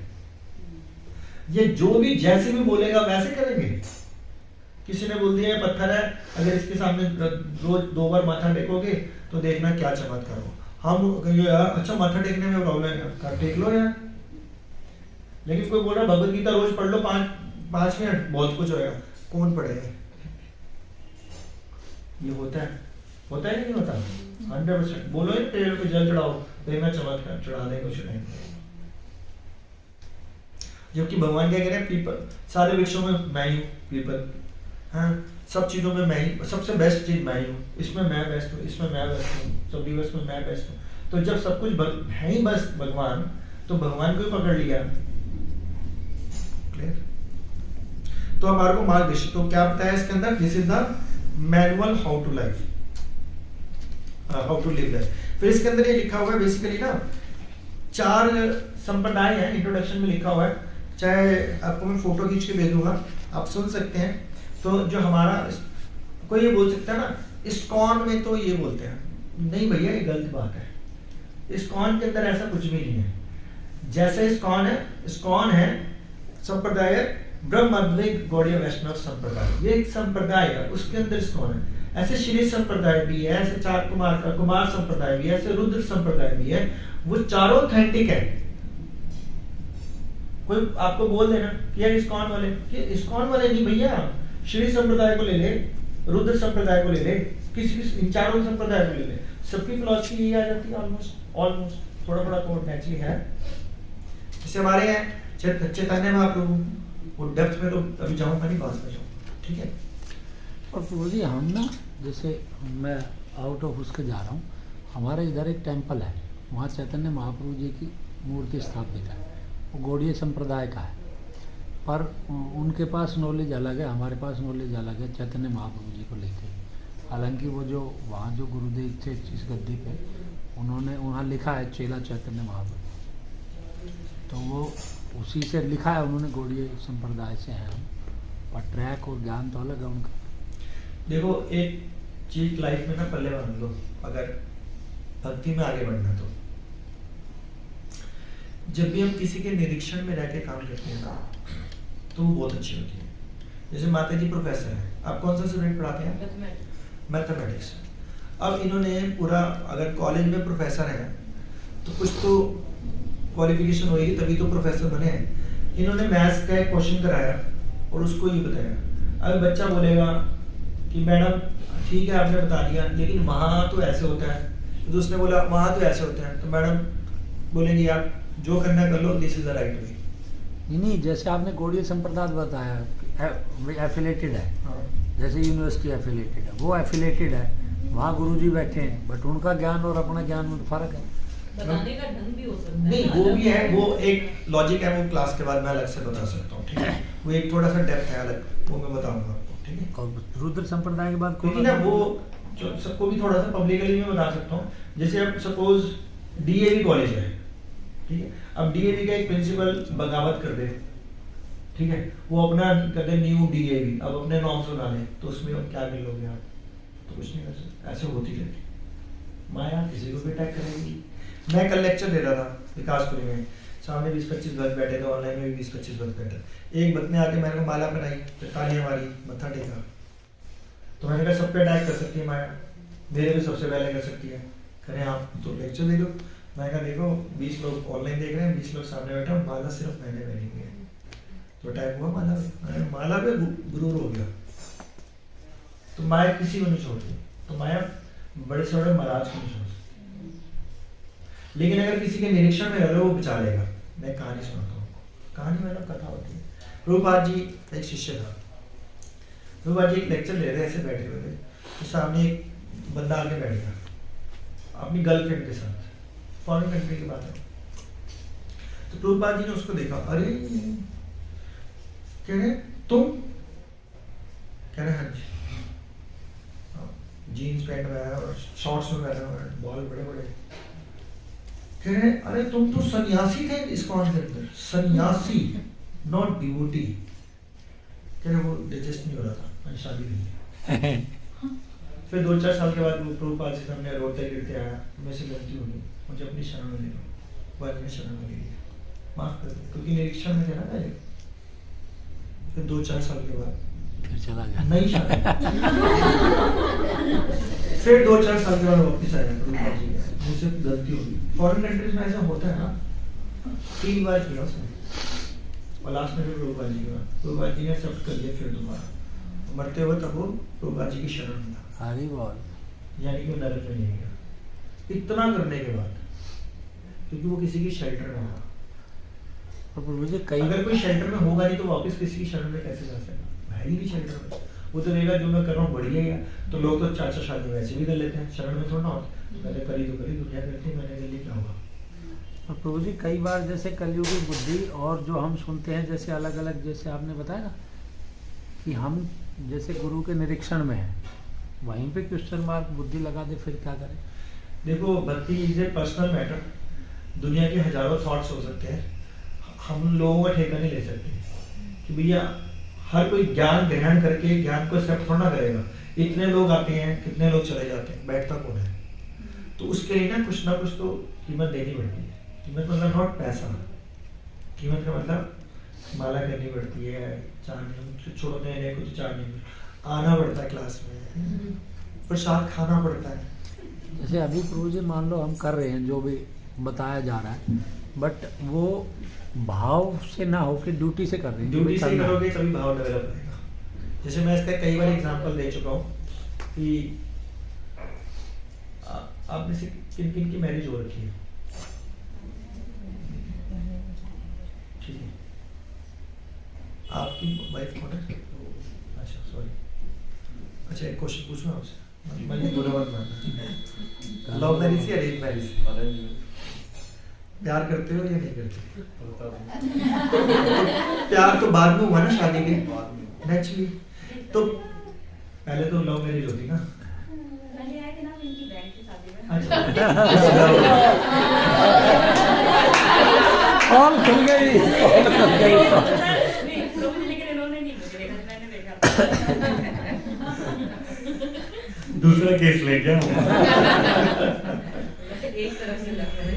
ये जो भी जैसे भी बोलेगा वैसे करेंगे। किसी ने बोल दिया पत्थर है, अगर इसके सामने रोज 2 बार माथा टेकोगे तो देखना क्या चमत्कार हो। हम यार अच्छा माथा टेकने में प्रॉब्लम है, टेक लो यार। लेकिन कोई बोल रहा भगवत गीता रोज पढ़ लो 5 मिनट, बहुत कुछ होगा, कौन पढ़ेगा? ये होता है कि नहीं होता? 100%। बोलो ही पेड़ पे जल चढ़ाओ, देखना चमत्कार, चढ़ा देंगे कुछ नहीं। जबकि भगवान क्या कह रहे हैं, पीपल, सारे वृक्षों में मैं ही पीपल, हाँ सब चीजों में मैं ही, सबसे बेस्ट चीज मैं ही हूँ, इसमें मैं बेस्ट हूँ, इसमें मैं बेस्ट हूँ, सब दिवस में मैं बेस्ट हूँ। तो जब सब कुछ है ही बस भगवान, तो भगवान को ही पकड़ लिया। क्लियर? तो हमारे को मार्गदर्शन, तो क्या बताया इसके अंदर, this is the manual how to life, how to live life. फिर इसके अंदर ये लिखा हुआ है बेसिकली ना 4 संप्रदाय है, इंट्रोडक्शन में लिखा हुआ है, चाहे आपको मैं फोटो खींच के भेजूंगा, आप सुन सकते हैं। तो जो हमारा कोई ये बोल सकता है ना इस्कॉन में तो ये बोलते हैं, नहीं भैया ये गलत बात है। इस्कॉन के अंदर ऐसा कुछ भी नहीं है। जैसे इस्कॉन है संप्रदाय ब्रह्म अद्वैत गौड़ीय वैष्णव संप्रदाय, ये एक संप्रदाय है, उसके अंदर इस्कॉन है। ऐसे श्री संप्रदाय भी है, ऐसे चार कुमार संप्रदाय भी है, ऐसे रुद्र संप्रदाय भी है, वो चारों ऑथेंटिक है। कोई आपको बोल देना कि यार इस्कॉन वाले, कि इस्कॉन वाले नहीं भैया, श्री संप्रदाय को ले ले, रुद्र संप्रदाय को ले ले, किसी इन चारों संप्रदाय को ले ले, सबकी फिलॉसफी यही आ जाती है ऑलमोस्ट, थोड़ा थोड़ा तो नेचुरली है। जैसे हमारे हैं चैतन्य महाप्रभु, वो डेप्थ में तो अभी जाऊंगा नहीं, पास में जाऊंगा, ठीक है। और प्रभु जी हम ना, जैसे मैं आउट ऑफ उसके जा रहा हूँ, हमारे इधर एक टेम्पल है, वहाँ चैतन्य महाप्रभु जी की मूर्ति स्थापित है, वो गौड़ीय संप्रदाय का है, पर उनके पास नॉलेज अलग है, हमारे पास नॉलेज अलग है चैतन्य महाप्रभु जी को लेके। हालांकि वो जो वहाँ जो गुरुदेव थे जिस गद्दी पे, उन्होंने वहाँ लिखा है चेला चैतन्य महाप्रभु, तो वो उसी से लिखा है, उन्होंने गौड़ीय संप्रदाय से हैं हम, पर ट्रैक और ज्ञान तो अलग है उनका। देखो एक चीज लाइफ में ना पल्ले बांध लो, अगर भक्ति में आगे बढ़ना तो जब भी हम किसी के निरीक्षण में रह के काम करते हैं ना, तो वो बहुत अच्छी होती है। जैसे माता जी प्रोफेसर हैं, आप कौन सा स्टूडेंट पढ़ाते हैं? मैथमेटिक्स। अब इन्होंने पूरा, अगर कॉलेज में प्रोफेसर हैं तो कुछ तो क्वालिफिकेशन होगी तभी तो प्रोफेसर बने हैं। इन्होंने मैथ्स का एक क्वेश्चन कराया और उसको ये बताया। अब बच्चा बोलेगा कि मैडम ठीक है आपने बता दिया, लेकिन वहाँ तो ऐसे होता है, तो उसने बोला वहाँ तो ऐसे होता है, तो मैडम बोलेंगी आप जो करना कर लो, this is the right way. नहीं, जैसे आपने गौड़ीय संप्रदाय बताया एफिलेटेड है, जैसे यूनिवर्सिटी एफिलेटेड है, वो एफिलेटेड है, वहाँ गुरुजी बैठे हैं, बट उनका ज्ञान और अपना ज्ञान में फर्क है। बताने का ढंग भी हो सकता है। नहीं वो भी है, वो एक लॉजिक है, वो क्लास के बाद मैं अलग से बता सकता हूँ, ठीक है। वो एक थोड़ा सा डेप्थ है अलग, वो मैं बताऊंगा आपको, ठीक है। और रुद्र संप्रदाय के बाद क्योंकि ना वो जो सबको भी थोड़ा सा पब्लिकली मैं बता सकता हूँ। जैसे अब सपोज डीएवी कॉलेज है, ठीक है, अब डीएवी का एक प्रिंसिपल बगावत कर दे, ठीक है, वो अपना कर दे न्यू डीएवी, अब अपने नॉर्म्स बना ले, तो उसमें अब क्या कर लोगे आप? तो कुछ नहीं कर सकते, ऐसे होती रहती माया, किसी को भी अटैक करेगी। मैं कल लेक्चर दे रहा था विकासपुरी में, सामने 20-25 भक्त बैठे थे, ऑनलाइन में भी 20-25 भक्त बैठे। एक भक्त ने आके मेरे को माला पहनाई, तालियां मारी, मत्था टेका, तो मैंने कहा सब पे अटैक कर सकती है माया, मेरे भी सबसे पहले कर सकती है, करें आप तो लेक्चर दे दो। मैंने कहा देखो 20 लोग ऑनलाइन देख रहे हैं, 20 लोग सामने बैठे, माला सिर्फ मैंने पहनी हुई है, तो अटैक हुआ माला पे, माला पे गुरूर हो गया। तो माया किसी को नहीं छोड़ती, तो माया बड़े से बड़े महाराज को नहीं छोड़ती, लेकिन अगर किसी के निरीक्षण में रहो वो बचा लेगा। मैं कहानी सुनाता हूँ, कहानी मतलब कथा होती है। प्रभुपाद जी एक शिष्य था, प्रभुपाद जी एक लेक्चर ले रहे ऐसे बैठे हुए थे, तो सामने एक बंदा आके बैठ गया अपनी गर्लफ्रेंड के साथ, फॉरेन कंट्री की बात है। तो प्रभुपाद जी ने उसको देखा, अरे कह रहे तुम, कह रहे हाँ जी, जीन्स पैंट में आया और शॉर्ट्स में पहना हुआ, बाल बड़े बड़े, कह रहे अरे तुम तो सन्यासी थे इस्कॉन के अंदर, सन्यासी नॉट डिवोटी। कह रहे वो डिजेस्ट नहीं हो रहा था, शादी नहीं। फिर 2-4 साल के बाद वो प्रभुपाद जी सामने रोते गिरते आया, मेरे से गलती हो गई, मुझे अपनी शरण में ले लो, वो अपनी शरण में ले लिया, माफ कर दो, क्योंकि निरीक्षण में थे ना पहले। फिर 2-4 साल के बाद फिर चला गया, नहीं शादी। फिर 2-4 साल के बाद वापस आया प्रभुपाद जी, मुझसे गलती होगी। फॉरेन कंट्रीज में ऐसा होता है ना, 3 बार किया उसने, और लास्ट में फिर प्रभुपाद जी किया, प्रभुपाद जी ने एक्सेप्ट कर लिया। फिर दोबारा मरते वक्त वो प्रभुपाद जी की शरण में था, हरी बोल, यानी कि वो नरक में नहीं गया इतना करने के बाद, क्योंकि वो किसी की शेल्टर में था। और मुझे कई, अगर कोई शेल्टर में होगा नहीं तो वापस किसी की शरण में कैसे जा सकता? है ही नहीं शेल्टर में, वो तो देगा जो मैं कर रहा हूँ बढ़िया ही है। तो लोग तो 4-4 शादी वैसे भी कर लेते हैं, शरण में थोड़ा ना होता, मैंने करी तो करी, दुनिया करती है, मैंने कर ली, क्या हुआ? और प्रभु जी कई बार जैसे कलयुगी बुद्धि, और जो हम सुनते हैं जैसे अलग अलग, जैसे आपने बताया ना कि हम जैसे गुरु के निरीक्षण में हैं, वहीं पे क्वेश्चन मार्क बुद्धि लगा दे, फिर क्या करें? देखो भक्ति इज ए पर्सनल मैटर, दुनिया के हजारों थॉट्स हो सकते हैं, हम लोगों का ठेका नहीं ले सकते कि भैया हर कोई ज्ञान ग्रहण करके ज्ञान को एक्सेप्ट थोड़ा करेगा। इतने लोग आते हैं, कितने लोग चले जाते हैं, बैठता कौन है? तो उसके लिए ना कुछ तो कीमत देनी पड़ती है। कीमत मतलब नॉट पैसा, कीमत का मतलब माला करनी पड़ती है, चार्ज छोड़ो नए को तो चार्ज नहीं, आना पड़ता है क्लास में, प्रसाद खाना पड़ता है। जैसे अभी प्रभु जी मान लो हम कर रहे हैं जो भी बताया जा रहा है, बट वो भाव से ना होकर ड्यूटी से कर रहे हैं। ड्यूटी से करना है। करोगे तभी भाव डेवलप होगा। जैसे मैं इसका कई बार एग्जांपल दे चुका हूँ कि आप में से किन किन की मैरिज हो रखी है? ठीक है, आपकी वाइफ कौन है? अच्छा सॉरी, अच्छा एक क्वेश्चन पूछूं आपसे, मैं बुरा मत मानना। लव मैरिज या अरेंज मैरिज? प्यार करते हो या नहीं करते? प्यार तो बाद में हुआ ना शादी के, नेचुरली। तो पहले तो लव मैरिज होती ना। पहले आए थे ना इनकी बहन की शादी में। कॉल खुल गई। नहीं, प्रभु जी लेकिन इन्होंने नहीं मुझे देखा, मैंने देखा। दूसरा केस ले गया। एक तरफ से लग रहा है।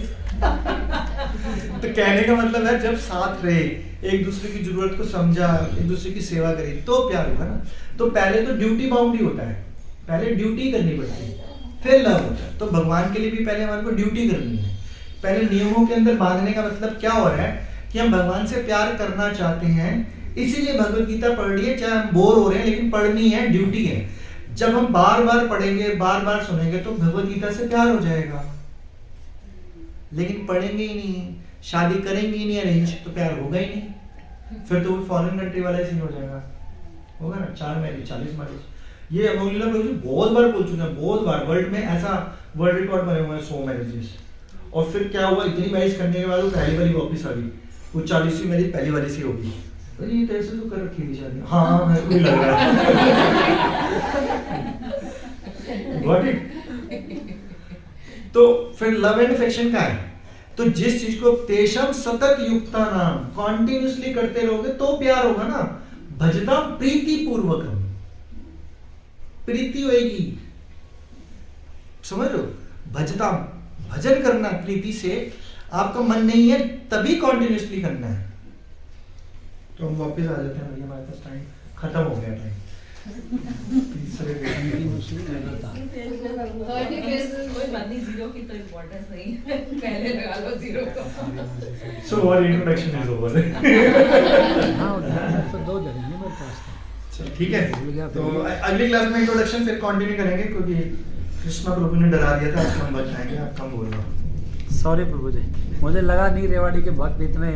तो कहने का मतलब है जब साथ रहे, एक दूसरे की जरूरत को समझा, एक दूसरे की सेवा करी, तो प्यार होगा ना। तो पहले तो ड्यूटी बाउंड ही होता है, पहले ड्यूटी करनी पड़ती है, फिर लव होता है। तो भगवान के लिए भी पहले हमारे को ड्यूटी करनी है। पहले नियमों के अंदर बांधने का मतलब क्या हो रहा है कि हम भगवान से प्यार करना चाहते हैं, इसीलिए भगवत गीता पढ़ रही है। चाहे हम बोर हो रहे हैं लेकिन पढ़नी है, ड्यूटी है। जब हम बार बार पढ़ेंगे, बार बार सुनेंगे तो भगवत गीता से प्यार हो जाएगा। लेकिन पढ़ेंगे ही नहीं, शादी करेंगे ही नहीं अरेंज, तो प्यार होगा ही नहीं। फिर तो वो फॉरेन कंट्री वाला ही हो जाएगा, होगा ना, 4 मैरिज 40 मैरिज। ये अमोलीला प्रभु जी बहुत बार बोल चुके हैं, बहुत बार। वर्ल्ड में ऐसा वर्ल्ड रिकॉर्ड बने हुए हैं 100 मैरिजेस। और फिर क्या हुआ, इतनी मैरिज करने के बाद वो पहली वाली वापस आ गई, वो 40वीं मैरिज पहली वाली से होगी। अरे ये तो ऐसे तो कर रखी थी शादी। हाँ मेरे को भी लग रहा है। Got it? तो फिर लव एंड अफेक्शन का है। तो जिस चीज को तेषम सतत युक्ता नाम कॉन्टिन्यूसली करते रहोगे तो प्यार होगा ना। भजता प्रीति पूर्वकम, प्रीति होएगी, समझ लो। भजता भजन करना प्रीति से, आपका मन नहीं है तभी कॉन्टिन्यूसली करना है। तो हम वापस आ जाते हैं, हमारे पास टाइम खत्म हो गया। टाइम तीसरे कोई बात नहीं, जीरो की तो इम्पोर्टेंस नहीं है, पहले लगा लो जीरो को। So our introduction is over. हाँ तो 2 जगह है मेरे पास। चलो ठीक है, तो अगली क्लास में इंट्रोडक्शन फिर कंटिन्यू करेंगे, क्योंकि कृष्णा प्रभु ने डरा दिया था, आज हम बच जाएंगे। आप कम बोल रहे हो। सॉरी प्रभु जी, मुझे लगा नहीं रेवाड़ी के भक्त इतने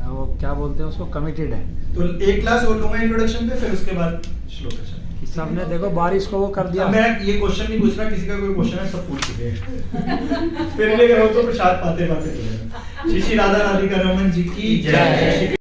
वो क्या बोलते हैं उसको, कमिटेड है। तो एक क्लास और लूंगा इंट्रोडक्शन पे, फिर उसके बाद श्लोक चलेंगे। सबने देखो बारिश को वो कर दिया। मैं ये क्वेश्चन नहीं पूछ रहा, किसी का कोई क्वेश्चन है सब पूछ चुके हैं। फिर लेकर हो तो प्रसाद पाते पाते। श्री श्री राधा राधिका रमन जी की जय।